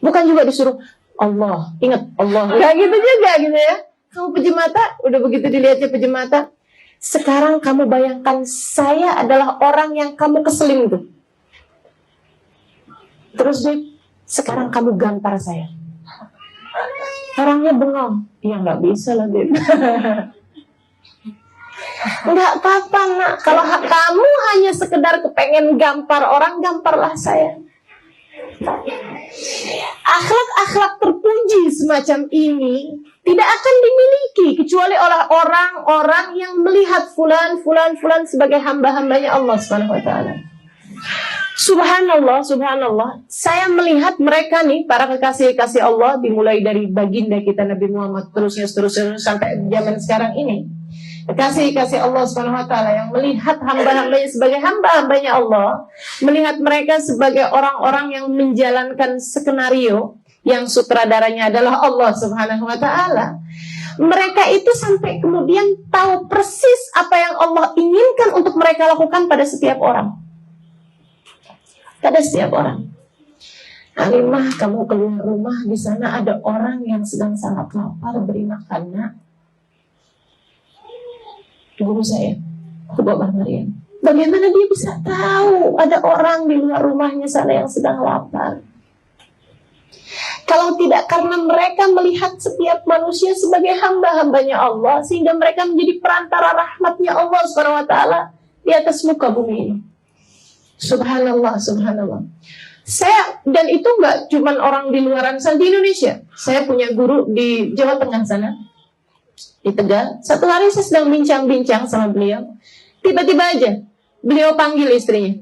Bukan juga disuruh Allah, ingat Allah. Enggak gitu juga gitu ya. Kamu pejam mata, udah begitu dilihatnya pejam mata. "Sekarang kamu bayangkan saya adalah orang yang kamu keselin itu. Terus, Bib, sekarang kamu gampar saya." Orangnya bengong. "Ya nggak bisa lah, Bib." "Enggak apa-apa, Nak. Kalau kamu hanya sekedar kepengen gampar orang, gamparlah saya." Akhlak-akhlak terpuji semacam ini tidak akan dimiliki kecuali oleh orang-orang yang melihat fulan sebagai hamba-hambanya Allah Subhanahu wa ta'ala. Subhanallah, saya melihat mereka nih, para kekasih-kekasih Allah, dimulai dari baginda kita Nabi Muhammad, terusnya sampai zaman sekarang ini. Kekasih-kekasih Allah Subhanahu wa taala yang melihat hamba-hambanya sebagai hamba-hambanya Allah, melihat mereka sebagai orang-orang yang menjalankan skenario yang sutradaranya adalah Allah Subhanahu wa taala. Mereka itu sampai kemudian tahu persis apa yang Allah inginkan untuk mereka lakukan pada setiap orang. Pada setiap orang. Alimah, kamu keluar rumah, di sana ada orang yang sedang sangat lapar, beri makan, nak. Guru saya, Bapak Maryam, bagaimana dia bisa tahu ada orang di luar rumahnya sana yang sedang lapar? Kalau tidak karena mereka melihat setiap manusia sebagai hamba-hambanya Allah, sehingga mereka menjadi perantara rahmatnya Allah Subhanahu wa taala di atas muka bumi ini. Subhanallah, subhanallah. Dan itu nggak cuma orang di luaran sana, di Indonesia. Saya punya guru di Jawa Tengah sana, di Tegal. Satu hari saya sedang bincang-bincang sama beliau. Tiba-tiba aja beliau panggil istrinya.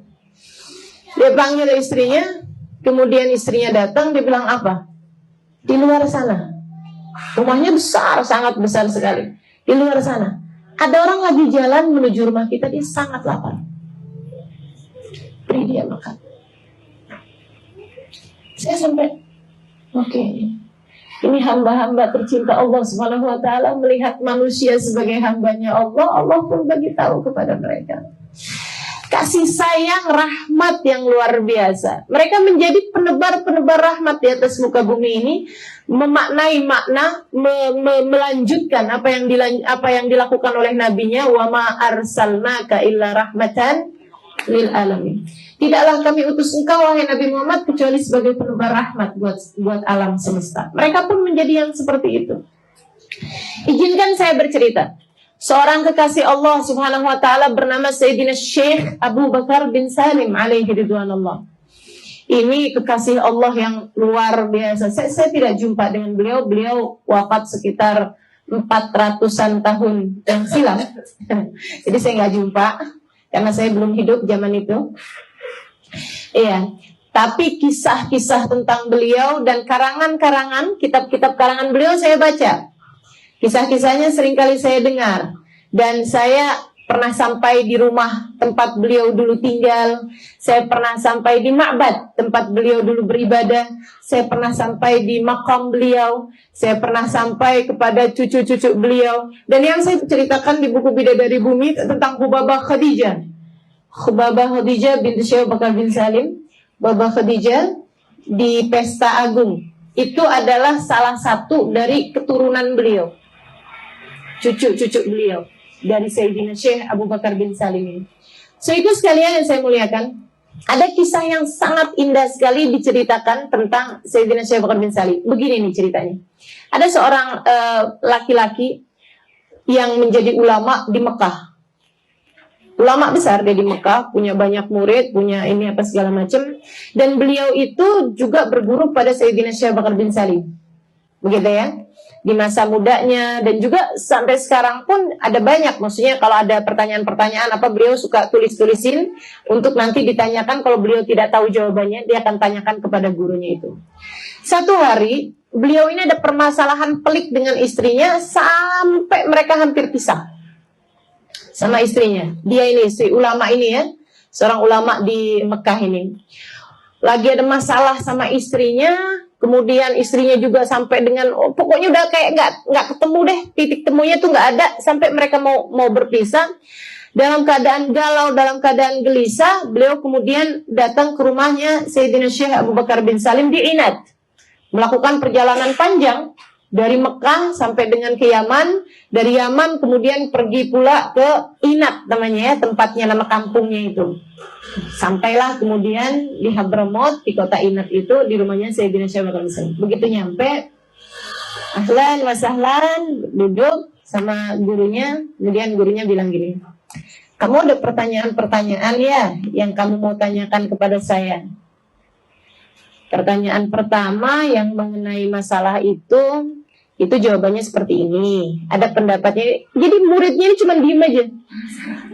Dia panggil istrinya, kemudian istrinya datang, dia bilang apa? Di luar sana. Rumahnya besar, sangat besar sekali. Di luar sana ada orang lagi jalan menuju rumah kita, dia sangat lapar. Beri dia makan. Saya sampai, oke. Ini hamba-hamba tercinta Allah Subhanahu wa taala melihat manusia sebagai hambanya Allah, Allah pun bagi tahu kepada mereka. Kasih sayang, rahmat yang luar biasa. Mereka menjadi penebar-penebar rahmat di atas muka bumi ini, memaknai makna, melanjutkan apa yang dilakukan oleh nabinya, wa ma arsalnaka illa rahmatan lil alamin. Tidaklah kami utus engkau wahai Nabi Muhammad kecuali sebagai penebar rahmat buat alam semesta. Mereka pun menjadi yang seperti itu. Izinkan saya bercerita. Seorang kekasih Allah Subhanahu wa taala bernama Sayyidina Syekh Abu Bakar bin Salim alaihi ridwanullah. Ini kekasih Allah yang luar biasa. Saya tidak jumpa dengan beliau. Beliau wafat sekitar 400-an tahun yang silam. Jadi saya nggak jumpa karena saya belum hidup zaman itu. Iya, tapi kisah-kisah tentang beliau dan karangan-karangan, kitab-kitab karangan beliau saya baca. Kisah-kisahnya seringkali saya dengar. Dan saya pernah sampai di rumah tempat beliau dulu tinggal. Saya pernah sampai di ma'bad tempat beliau dulu beribadah. Saya pernah sampai di makam beliau. Saya pernah sampai kepada cucu-cucu beliau. Dan yang saya ceritakan di buku Bidadari Bumi tentang Hubabah Khadijah. Hubabah Khadijah binti Syekh Bakar bin Salim. Baba Khadijah di Pesta Agung. Itu adalah salah satu dari keturunan beliau. Cucu-cucu beliau dari Sayyidina Syekh Abu Bakar bin Salim ini. So itu sekalian yang saya muliakan. Ada kisah yang sangat indah sekali diceritakan tentang Sayyidina Syekh Abu Bakar bin Salim. Begini nih ceritanya. Ada seorang laki-laki yang menjadi ulama di Mekah. Ulama besar dia di Mekah, punya banyak murid, punya ini apa segala macam. Dan beliau itu juga berguru pada Sayyidina Syekh Bakar bin Salim. Begitu ya. Di masa mudanya dan juga sampai sekarang pun ada banyak. Maksudnya kalau ada pertanyaan-pertanyaan apa beliau suka tulis-tulisin untuk nanti ditanyakan, kalau beliau tidak tahu jawabannya dia akan tanyakan kepada gurunya itu. Satu hari beliau ini ada permasalahan pelik dengan istrinya sampai mereka hampir pisah. Sama istrinya. Dia ini istri ulama ini ya. Seorang ulama di Mekah ini. Lagi ada masalah sama istrinya. Kemudian istrinya juga sampai dengan pokoknya udah kayak nggak ketemu deh. Titik temunya tuh nggak ada. Sampai mereka mau berpisah. Dalam keadaan galau, dalam keadaan gelisah. Beliau kemudian datang ke rumahnya Sayyidina Syekh Abu Bakar bin Salim di Inad. Melakukan perjalanan panjang. Dari Mekah sampai dengan ke Yaman, dari Yaman kemudian pergi pula ke Inad namanya ya, tempatnya nama kampungnya itu. Sampailah kemudian di Hadramaut, di kota Inad itu, di rumahnya Sayyidina Syekh Bakar bin Salim. Begitu nyampe, ahlan wa sahlan, duduk sama gurunya, kemudian gurunya bilang gini, kamu ada pertanyaan-pertanyaan ya yang kamu mau tanyakan kepada saya. Pertanyaan pertama yang mengenai masalah itu, Itu jawabannya seperti ini. Ada pendapatnya. Jadi muridnya ini cuma diem aja.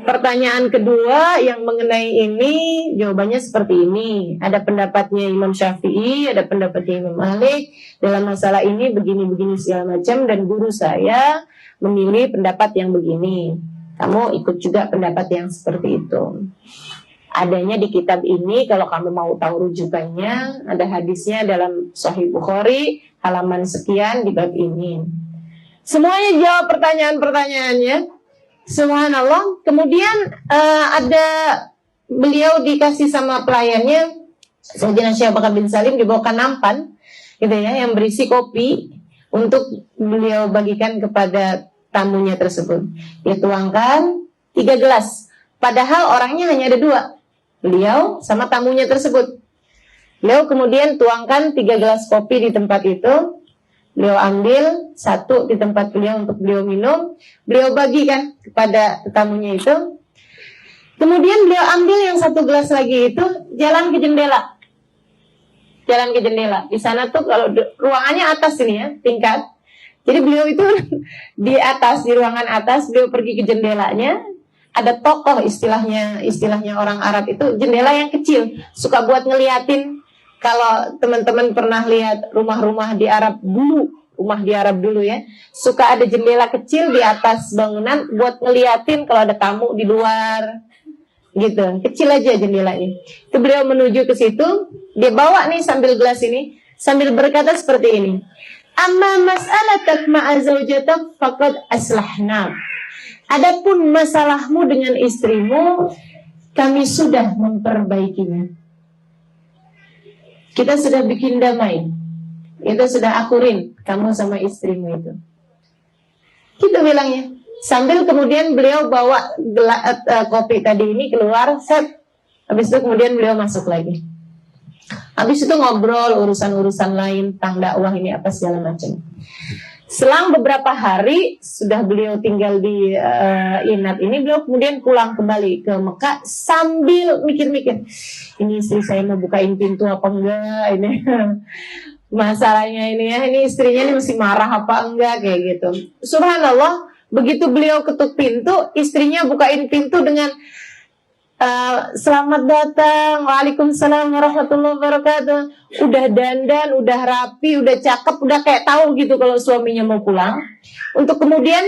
Pertanyaan kedua yang mengenai ini, jawabannya seperti ini. Ada pendapatnya Imam Syafi'i, ada pendapatnya Imam Malik. Dalam masalah ini begini-begini segala macam. Dan guru saya memilih pendapat yang begini. Kamu ikut juga pendapat yang seperti itu. Adanya di kitab ini, kalau kamu mau tahu rujukannya, ada hadisnya dalam Sahih Bukhari, halaman sekian di bab ini. Semuanya jawab pertanyaan-pertanyaannya. Subhanallah. Kemudian ada beliau dikasih sama pelayannya, Sayyidina Syekh Bakar bin Salim, dibawakan nampan, gitu ya, yang berisi kopi untuk beliau bagikan kepada tamunya tersebut. Dia tuangkan 3 gelas. Padahal orangnya hanya ada 2. Beliau sama tamunya tersebut. Beliau kemudian tuangkan 3 gelas kopi di tempat itu. Beliau ambil 1 di tempat beliau untuk beliau minum. Beliau bagikan kepada tamunya itu. Kemudian beliau ambil yang 1 gelas lagi itu, jalan ke jendela. Jalan ke jendela. Di sana tuh kalau ruangannya atas ini ya, tingkat. Jadi beliau itu di atas, di ruangan atas, beliau pergi ke jendelanya. Ada tokoh istilahnya orang Arab itu, jendela yang kecil, suka buat ngeliatin. Kalau teman-teman pernah lihat rumah-rumah di Arab dulu, ya, suka ada jendela kecil di atas bangunan buat ngeliatin kalau ada tamu di luar, gitu. Kecil aja jendelanya. Itu beliau menuju ke situ, dia bawa nih sambil gelas ini, sambil berkata seperti ini. Amma mas'alatak ma'a zawjatak faqad aslahna. Adapun masalahmu dengan istrimu, kami sudah memperbaikinya. Kita sudah bikin damai. Kita sudah akurin kamu sama istrimu itu. Gitu bilangnya. Sambil kemudian beliau bawa kopi tadi ini keluar, set. Habis itu kemudian beliau masuk lagi. Habis itu ngobrol urusan-urusan lain tentang dakwah ini apa segala macam. Selang beberapa hari sudah beliau tinggal di Inat ini, beliau kemudian pulang kembali ke Mekah sambil mikir-mikir, ini istri saya mau bukain pintu apa enggak, ini masalahnya ini ya, ini istrinya ini mesti marah apa enggak, kayak gitu. Subhanallah, begitu beliau ketuk pintu, istrinya bukain pintu dengan selamat datang, waalaikumsalam warahmatullahi wabarakatuh. Udah dandan, udah rapi, udah cakep, udah kayak tahu gitu kalau suaminya mau pulang. Untuk kemudian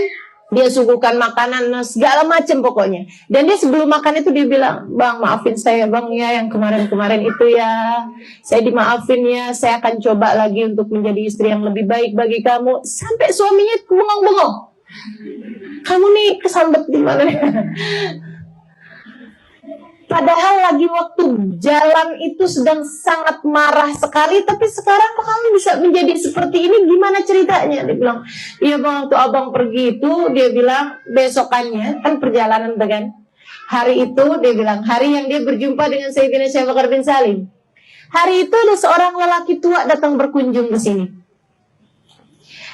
dia suguhkan makanan segala macam pokoknya. Dan dia sebelum makan itu dia bilang, bang maafin saya bang ya yang kemarin-kemarin itu ya, saya dimaafin ya, saya akan coba lagi untuk menjadi istri yang lebih baik bagi kamu. Sampai suaminya bengong-bengong, kamu nih kesambet di mana? Padahal lagi waktu jalan itu sedang sangat marah sekali, tapi sekarang kok kamu bisa menjadi seperti ini, gimana ceritanya? Dia bilang, iya bang, waktu abang pergi itu, dia bilang besokannya, kan perjalanan dengan hari itu, dia bilang, hari yang dia berjumpa dengan Sayyidina Syekh Bakar bin Salim. Hari itu ada seorang lelaki tua datang berkunjung ke sini.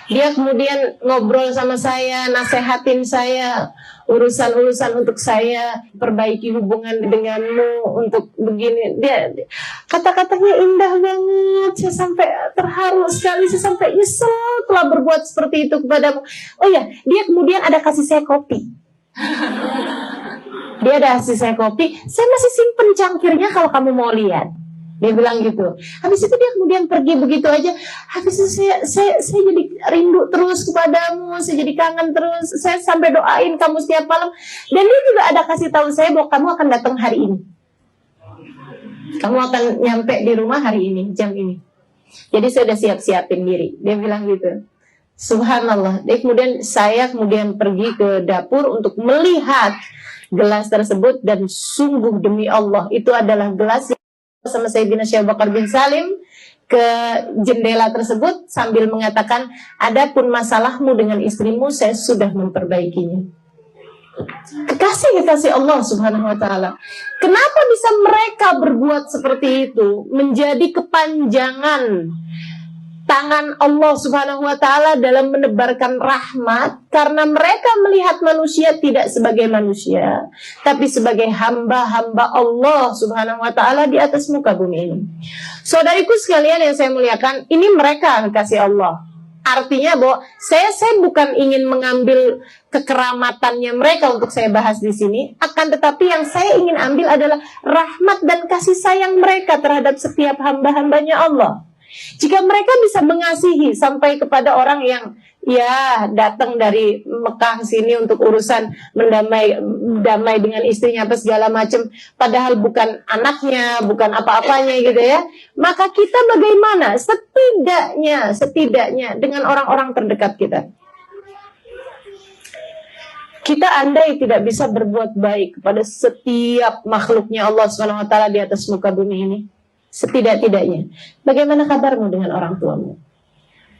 Dia kemudian ngobrol sama saya, nasehatin saya, urusan-urusan untuk saya perbaiki hubungan denganmu untuk begini. Dia kata-katanya indah banget, saya sampai terharu sekali, saya sampai nyesel telah berbuat seperti itu kepadamu. Oh ya, dia kemudian ada kasih saya kopi. Dia ada kasih saya kopi, saya masih simpen cangkirnya kalau kamu mau lihat. Dia bilang gitu. Habis itu dia kemudian pergi begitu aja. Habis itu saya jadi rindu terus kepadamu, saya jadi kangen terus. Saya sampai doain kamu setiap malam. Dan dia juga ada kasih tahu saya bahwa kamu akan datang hari ini. Kamu akan nyampe di rumah hari ini, jam ini. Jadi saya udah siap-siapin diri. Dia bilang gitu. Subhanallah. Saya kemudian pergi ke dapur untuk melihat gelas tersebut, dan sungguh demi Allah itu adalah gelas yang sama Sayyidina Syekh Bakar bin Salim ke jendela tersebut sambil mengatakan, adapun masalahmu dengan istrimu saya sudah memperbaikinya. Kekasih Allah subhanahu wa ta'ala. Kenapa bisa mereka berbuat seperti itu, menjadi kepanjangan tangan Allah subhanahu wa ta'ala dalam menebarkan rahmat? Karena mereka melihat manusia tidak sebagai manusia, tapi sebagai hamba-hamba Allah subhanahu wa ta'ala di atas muka bumi ini. Saudariku sekalian yang saya muliakan, ini mereka kasih Allah. Artinya bahwa saya bukan ingin mengambil kekeramatannya mereka untuk saya bahas di sini, akan tetapi yang saya ingin ambil adalah rahmat dan kasih sayang mereka terhadap setiap hamba-hambanya Allah. Jika mereka bisa mengasihi sampai kepada orang yang ya datang dari Mekah sini untuk urusan damai dengan istrinya apa segala macam, padahal bukan anaknya, bukan apa-apanya gitu ya. Maka kita bagaimana? Setidaknya dengan orang-orang terdekat kita. Kita andai tidak bisa berbuat baik kepada setiap makhluknya Allah SWT di atas muka bumi ini, setidak-tidaknya, bagaimana kabarmu dengan orang tuamu?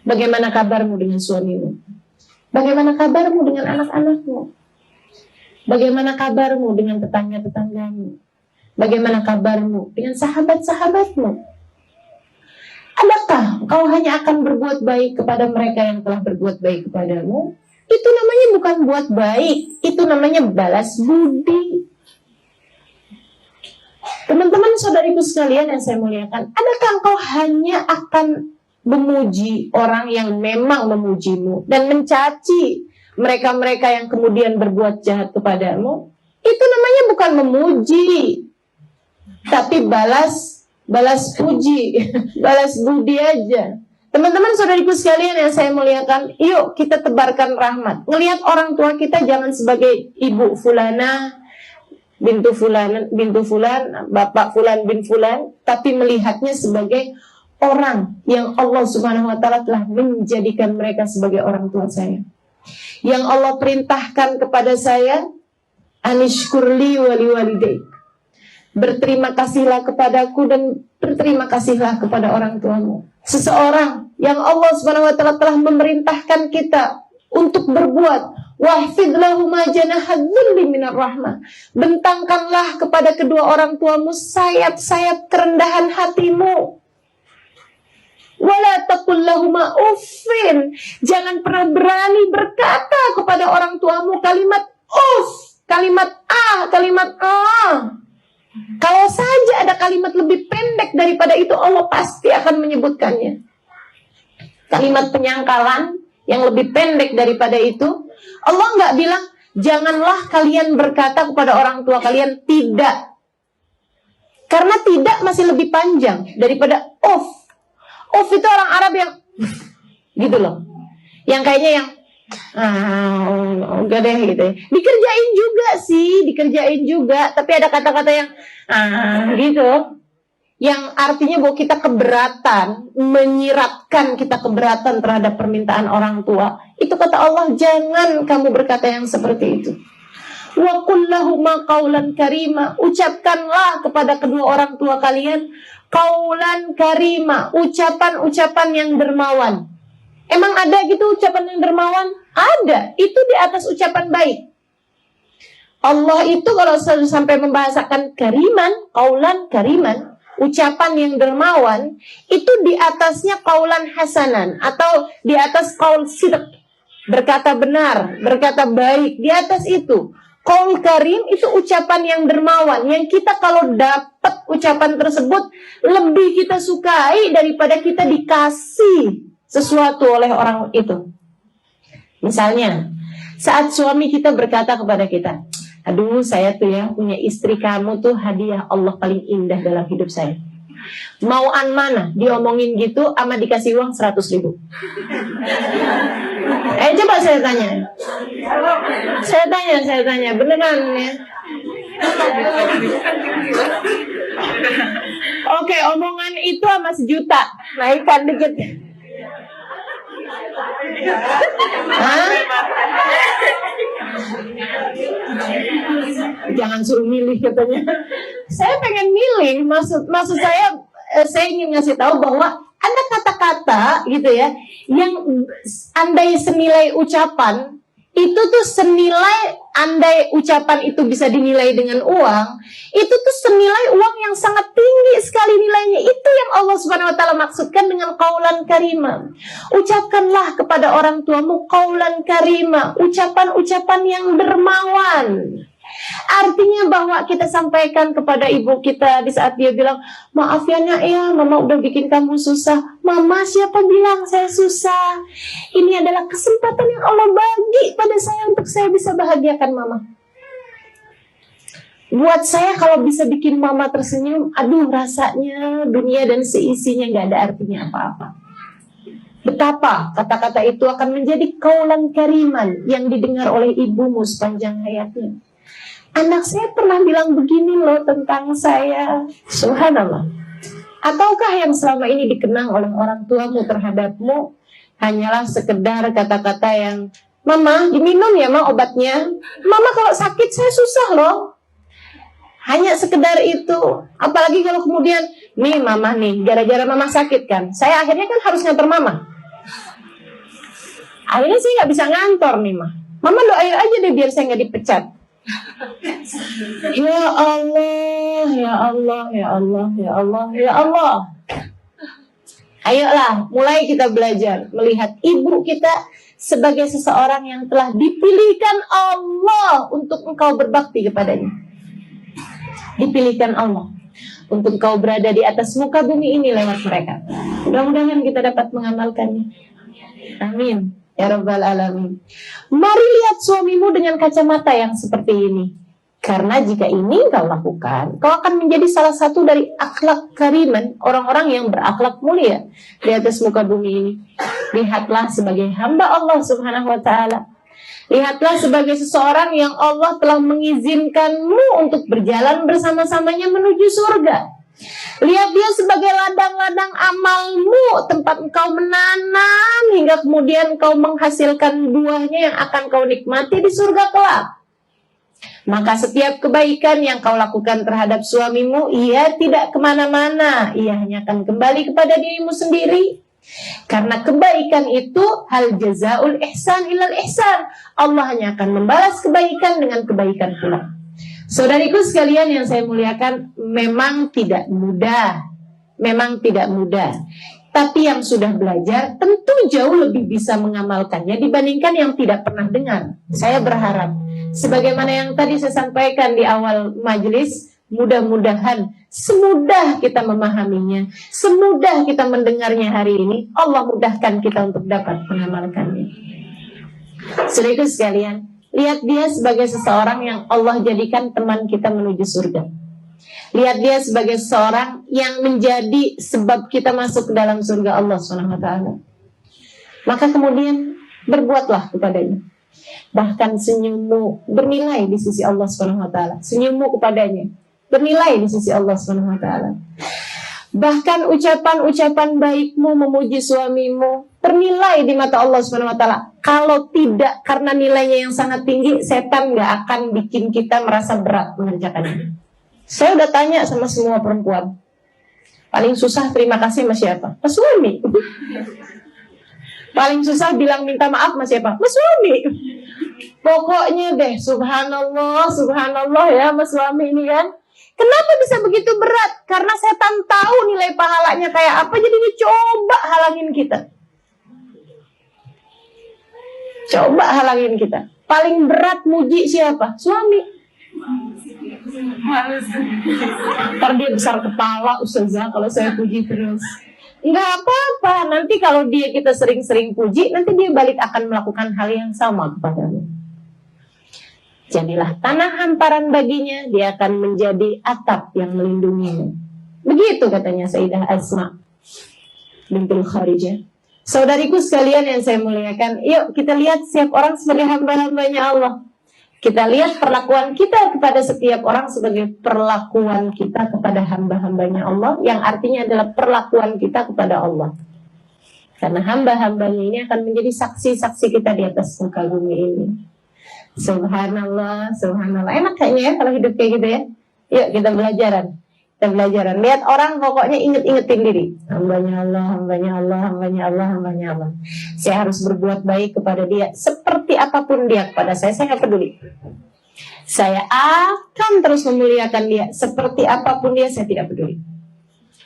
Bagaimana kabarmu dengan suamimu? Bagaimana kabarmu dengan anak-anakmu? Bagaimana kabarmu dengan tetangga-tetanggamu? Bagaimana kabarmu dengan sahabat-sahabatmu? Adakah kau hanya akan berbuat baik kepada mereka yang telah berbuat baik kepadamu? Itu namanya bukan buat baik, itu namanya balas budi. Teman-teman saudariku sekalian yang saya muliakan, adakah engkau hanya akan memuji orang yang memang memujimu dan mencaci mereka-mereka yang kemudian berbuat jahat kepadamu? Itu namanya bukan memuji, tapi balas puji, balas budi aja. Teman-teman saudariku sekalian yang saya muliakan, yuk kita tebarkan rahmat. Ngelihat orang tua kita jangan sebagai ibu fulana, bintu fulan, bapak fulan bin fulan, tapi melihatnya sebagai orang yang Allah Subhanahu wa taala telah menjadikan mereka sebagai orang tua saya. Yang Allah perintahkan kepada saya, anishkurli wali walidaik. Berterima kasihlah kepadaku dan berterima kasihlah kepada orang tuamu. Seseorang yang Allah Subhanahu wa taala telah memerintahkan kita untuk berbuat, wahfid lahuma janaha dzulli minar rahmah. Bentangkanlah kepada kedua orang tuamu sayap-sayap kerendahan hatimu. Wala taqul lahuma uffin. Jangan pernah berani berkata kepada orang tuamu kalimat uff, kalimat kalimat Kalau saja ada kalimat lebih pendek daripada itu, Allah pasti akan menyebutkannya. Kalimat penyangkalan yang lebih pendek daripada itu, Allah nggak bilang janganlah kalian berkata kepada orang tua kalian tidak. Karena tidak masih lebih panjang daripada uff. Uff itu orang Arab yang gitu loh. Yang kayaknya yang enggak deh gitu ya. Dikerjain juga, tapi ada kata-kata yang gitu. Yang artinya bahwa kita keberatan, menyiratkan kita keberatan terhadap permintaan orang tua. Itu kata Allah, jangan kamu berkata yang seperti itu. Wa qul lahuma qaulan karima. Ucapkanlah kepada kedua orang tua kalian qaulan karima, ucapan-ucapan yang dermawan. Emang ada gitu ucapan yang dermawan? Ada, itu di atas ucapan baik. Allah itu kalau sampai membahasakan kariman, qaulan kariman, ucapan yang dermawan, itu di atasnya qaulan hasanan, atau di atas qaul sidq, berkata benar, berkata baik, di atas itu. Qaul karim itu ucapan yang dermawan, yang kita kalau dapat ucapan tersebut lebih kita sukai daripada kita dikasih sesuatu oleh orang itu. Misalnya, saat suami kita berkata kepada kita, aduh saya tuh ya punya istri kamu tuh hadiah Allah paling indah dalam hidup saya. Mauan mana? Diomongin gitu ama dikasih uang 100.000. Coba saya tanya. Saya tanya, beneran ya? Oke, omongan itu sama 1 juta. Naikkan dikit. Jangan suruh milih katanya. Saya pengen milih, maksud saya ingin ngasih tahu bahwa ada kata-kata gitu ya, yang andai senilai ucapan itu tuh senilai, andai ucapan itu bisa dinilai dengan uang, itu tuh senilai uang yang sangat tinggi sekali nilainya. Itu yang Allah Subhanahu wa taala maksudkan dengan qaulan karima. Ucapkanlah kepada orang tuamu qaulan karima, ucapan-ucapan yang dermawan. Artinya bahwa kita sampaikan kepada ibu kita di saat dia bilang, maaf ya nak ya, mama udah bikin kamu susah. Mama, siapa bilang saya susah? Ini adalah kesempatan yang Allah bagi pada saya untuk saya bisa bahagiakan mama. Buat saya kalau bisa bikin mama tersenyum, aduh rasanya dunia dan seisinya gak ada artinya apa-apa. Betapa kata-kata itu akan menjadi kaulan kariman yang didengar oleh ibumu sepanjang hayatnya. Anak saya pernah bilang begini loh tentang saya. Subhanallah. Ataukah yang selama ini dikenang oleh orang tuamu terhadapmu hanyalah sekedar kata-kata yang, mama diminum ya ma obatnya, mama kalau sakit saya susah loh. Hanya sekedar itu. Apalagi kalau kemudian, nih mama nih, gara-gara mama sakit kan, saya akhirnya kan harus ngantor mama. Akhirnya saya gak bisa ngantor nih ma. Mama doain aja deh biar saya gak dipecat. Ya Allah, ya Allah, ya Allah, ya Allah, ya Allah. Ayolah, mulai kita belajar melihat ibu kita sebagai seseorang yang telah dipilihkan Allah untuk engkau berbakti kepadanya. Dipilihkan Allah untuk engkau berada di atas muka bumi ini lewat mereka. Mudah-mudahan kita dapat mengamalkannya. Amin. Ya Rabbal Alamin. Mari lihat suamimu dengan kacamata yang seperti ini. Karena jika ini kau lakukan, kau akan menjadi salah satu dari akhlak kariman, orang-orang yang berakhlak mulia di atas muka bumi ini. Lihatlah sebagai hamba Allah Subhanahu wa ta'ala. Lihatlah sebagai seseorang yang Allah telah mengizinkanmu untuk berjalan bersama-samanya menuju surga. Lihat dia sebagai ladang-ladang amalmu, tempat engkau menanam hingga kemudian engkau menghasilkan buahnya yang akan kau nikmati di surga kelak. Maka setiap kebaikan yang kau lakukan terhadap suamimu, ia tidak kemana-mana, ia hanya akan kembali kepada dirimu sendiri. Karena kebaikan itu hal jazaul ihsan ilal ihsan. Allah hanya akan membalas kebaikan dengan kebaikan pula. Saudariku sekalian yang saya muliakan, memang tidak mudah. Memang tidak mudah. Tapi yang sudah belajar tentu jauh lebih bisa mengamalkannya dibandingkan yang tidak pernah dengar. Saya berharap, sebagaimana yang tadi saya sampaikan di awal majelis, mudah-mudahan semudah kita memahaminya, semudah kita mendengarnya hari ini, Allah mudahkan kita untuk dapat mengamalkannya. Saudaraku sekalian, lihat dia sebagai seseorang yang Allah jadikan teman kita menuju surga. Lihat dia sebagai seseorang yang menjadi sebab kita masuk ke dalam surga Allah SWT. Maka kemudian berbuatlah kepadanya. Bahkan senyummu bernilai di sisi Allah SWT. Senyummu kepadanya bernilai di sisi Allah SWT. Bahkan ucapan-ucapan baikmu memuji suamimu ternilai di mata Allah SWT. Kalau tidak karena nilainya yang sangat tinggi, setan gak akan bikin kita merasa berat mengerjakannya. Saya udah tanya sama semua perempuan, paling susah terima kasih sama siapa? Mas suami. Paling susah bilang minta maaf sama siapa? Mas suami. Pokoknya deh, subhanallah, subhanallah ya mas suami ini kan. Kenapa bisa begitu berat? Karena setan tahu nilai pahalanya kayak apa, jadi dia coba halangin kita. Coba halangin kita. Paling berat muji siapa? Suami. Ntar dia besar kepala ustazah kalau saya puji terus. Nggak apa-apa, nanti kalau kita sering-sering puji, nanti dia balik akan melakukan hal yang sama kepadamu. Jadilah tanah hamparan baginya, dia akan menjadi atap yang melindungimu. Begitu katanya Sayyidah Asma bintul Kharijah. Saudariku sekalian yang saya muliakan, yuk kita lihat setiap orang sebagai hamba-hambanya Allah. Kita lihat perlakuan kita kepada setiap orang sebagai perlakuan kita kepada hamba-hambanya Allah, yang artinya adalah perlakuan kita kepada Allah. Karena hamba-hambanya ini akan menjadi saksi-saksi kita di atas muka bumi ini. Subhanallah, subhanallah. Enak kayaknya ya kalau hidup kayak gitu ya. Yuk kita belajaran. Kita belajaran. Lihat orang pokoknya inget-ingetin diri. Hambanya Allah, hambanya Allah, hambanya Allah, hambanya Allah. Saya harus berbuat baik kepada dia. Seperti apapun dia kepada saya nggak peduli. Saya akan terus memuliakan dia. Seperti apapun dia, saya tidak peduli.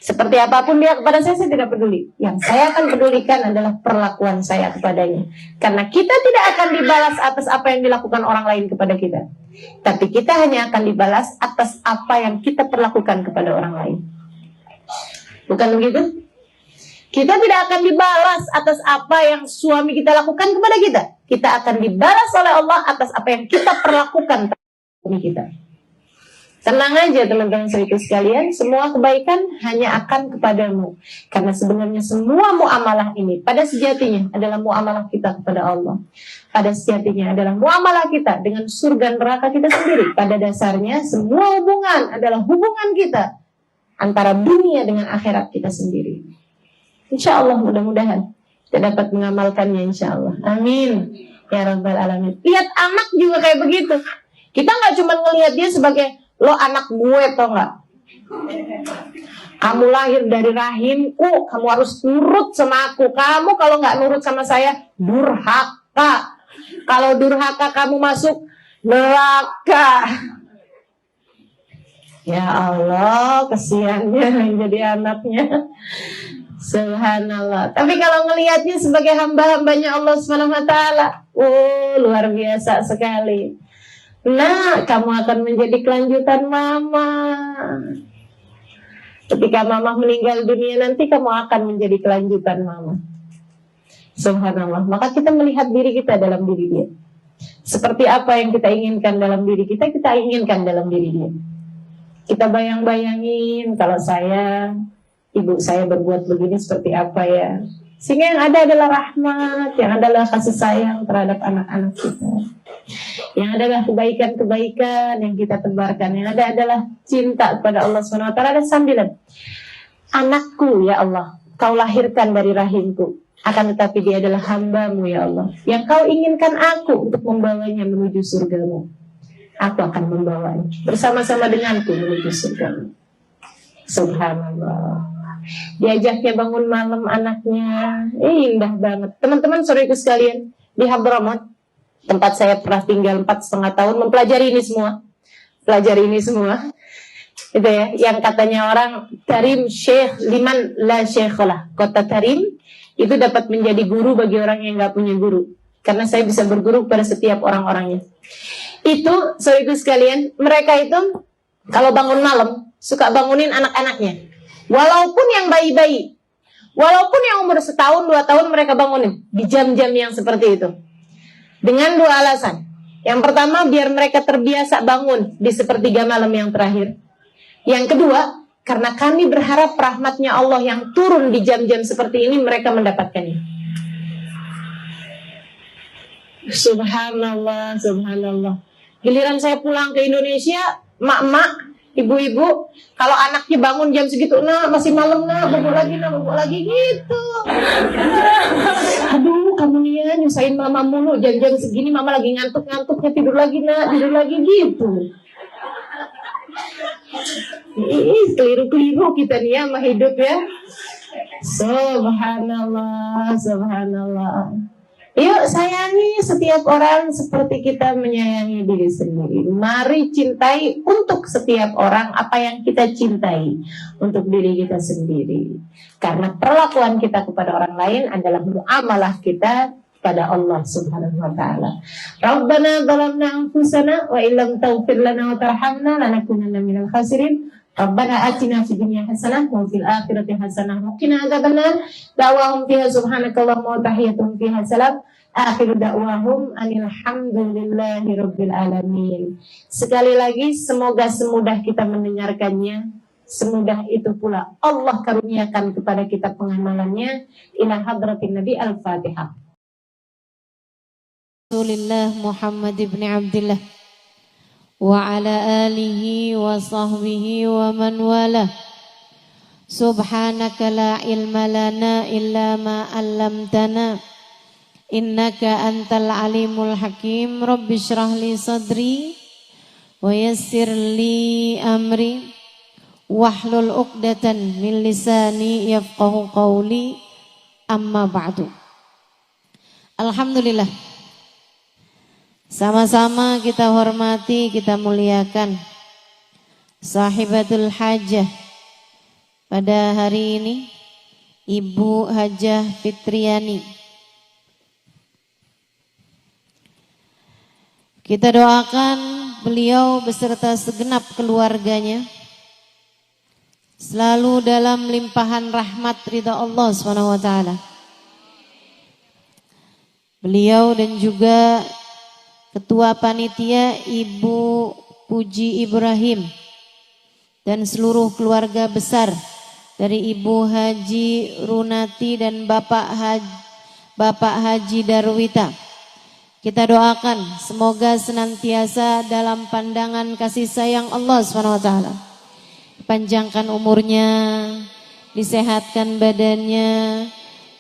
Seperti apapun dia kepada saya tidak peduli. Yang saya akan pedulikan adalah perlakuan saya kepadanya. Karena kita tidak akan dibalas atas apa yang dilakukan orang lain kepada kita. Tapi kita hanya akan dibalas atas apa yang kita perlakukan kepada orang lain. Bukan begitu? Kita tidak akan dibalas atas apa yang suami kita lakukan kepada kita. Kita akan dibalas oleh Allah atas apa yang kita perlakukan kepada suami kita. Tenang aja teman-teman saudaraku sekalian, semua kebaikan hanya akan kepadamu. Karena sebenarnya semua muamalah ini pada sejatinya adalah muamalah kita kepada Allah. Pada sejatinya adalah muamalah kita dengan surga neraka kita sendiri. Pada dasarnya semua hubungan adalah hubungan kita antara dunia dengan akhirat kita sendiri. Insya Allah mudah-mudahan kita dapat mengamalkannya insya Allah. Amin. Ya Rabbal Alamin. Lihat anak juga kayak begitu. Kita nggak cuma ngelihat dia sebagai lo anak gue, tau nggak? Kamu lahir dari rahimku, kamu harus nurut sama aku. Kamu kalau nggak nurut sama saya, durhaka. Kalau durhaka kamu masuk neraka. Ya Allah, kesiannya jadi anaknya. Subhanallah. Tapi kalau ngelihatnya sebagai hamba-hambanya Allah Subhanahu wa taala, luar biasa sekali. Nah, kamu akan menjadi kelanjutan mama. Ketika mama meninggal dunia nanti, kamu akan menjadi kelanjutan mama. Subhanallah. Maka kita melihat diri kita dalam diri dia. Seperti apa yang kita inginkan dalam diri kita, kita inginkan dalam diri dia. Kita bayang-bayangin kalau ibu saya berbuat begini seperti apa ya. Sehingga yang ada adalah rahmat, yang adalah kasih sayang terhadap anak-anak kita. Yang adalah kebaikan-kebaikan yang kita tebarkan. Yang ada adalah cinta kepada Allah SWT dan sambilan. Anakku ya Allah, kau lahirkan dari rahimku. Akan tetapi dia adalah hambamu ya Allah. Yang kau inginkan aku untuk membawanya menuju surgamu. Aku akan membawanya bersama-sama denganku menuju surgamu. Subhanallah. Diajaknya bangun malam anaknya, indah banget. Teman-teman saudaraku sekalian, di Hadramaut, tempat saya pernah tinggal 4,5 tahun, mempelajari ini semua. Itu ya, yang katanya orang Tarim Syekh liman la syekhlah. Kota Tarim itu dapat menjadi guru bagi orang yang nggak punya guru. Karena saya bisa berguru pada setiap orang-orangnya. Itu saudaraku sekalian, mereka itu kalau bangun malam suka bangunin anak-anaknya. Walaupun yang bayi-bayi, walaupun yang umur 1 tahun, 2 tahun mereka bangunin di jam-jam yang seperti itu. Dengan 2 alasan. Yang pertama, biar mereka terbiasa bangun di sepertiga malam yang terakhir. Yang kedua, karena kami berharap rahmatnya Allah yang turun di jam-jam seperti ini mereka mendapatkannya. Subhanallah, subhanallah. Giliran saya pulang ke Indonesia, mak-mak, ibu-ibu, kalau anaknya bangun jam segitu, nah masih malam, nah bobo lagi gitu. Aduh, kamu nih ya nyusahin mama mulu, jam-jam segini mama lagi ngantuk-ngantuknya, tidur lagi gitu. Keliru-keliru kita nih ya sama hidup ya. Subhanallah, subhanallah. Yuk sayangi setiap orang seperti kita menyayangi diri sendiri. Mari cintai untuk setiap orang apa yang kita cintai untuk diri kita sendiri. Karena perlakuan kita kepada orang lain adalah muamalah kita pada Allah Subhanahu wa taala. Rabbana zalamna anfusana wa illam taghfir lana wa tarhamna lanakunanna minal khasirin. Rabbana atina fid dunya hasanah wa fil akhirati hasanah wa qina adzabannar. Da'wahum fiha subhanakallahumma wa tahiyyatuhum fiha salam. Akhiru da'wahum alhamdulillahi rabbil alamin. Sekali lagi semoga semudah kita mendengarkannya, semudah itu pula Allah karuniakan kepada kita pengamalannya. Ila hadratin Nabi Al-Fatihah. Rasulullah Muhammad ibn Abdullah wa ala alihi wa sahbihi wa man wala. Subhanaka la ilma lana illa ma 'allamtana innaka antal alimul hakim. Rabbi shrah li sadri wa yassir li amri wahlul 'uqdatan min lisani yafqahu qawli. Amma ba'du. Alhamdulillah, sama-sama kita hormati, kita muliakan sahibatul hajah, pada hari ini Ibu Hajah Fitriani. Kita doakan beliau beserta segenap keluarganya selalu dalam limpahan rahmat ridha Allah SWT. Beliau dan juga Ketua Panitia Ibu Puji Ibrahim dan seluruh keluarga besar dari Ibu Haji Runati dan Bapak Haji Darwita. Kita doakan semoga senantiasa dalam pandangan kasih sayang Allah SWT. Panjangkan umurnya, disehatkan badannya,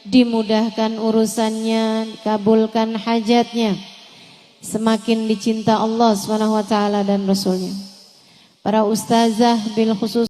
dimudahkan urusannya, kabulkan hajatnya, semakin dicinta Allah SWT dan Rasulnya. Para ustazah bil khusus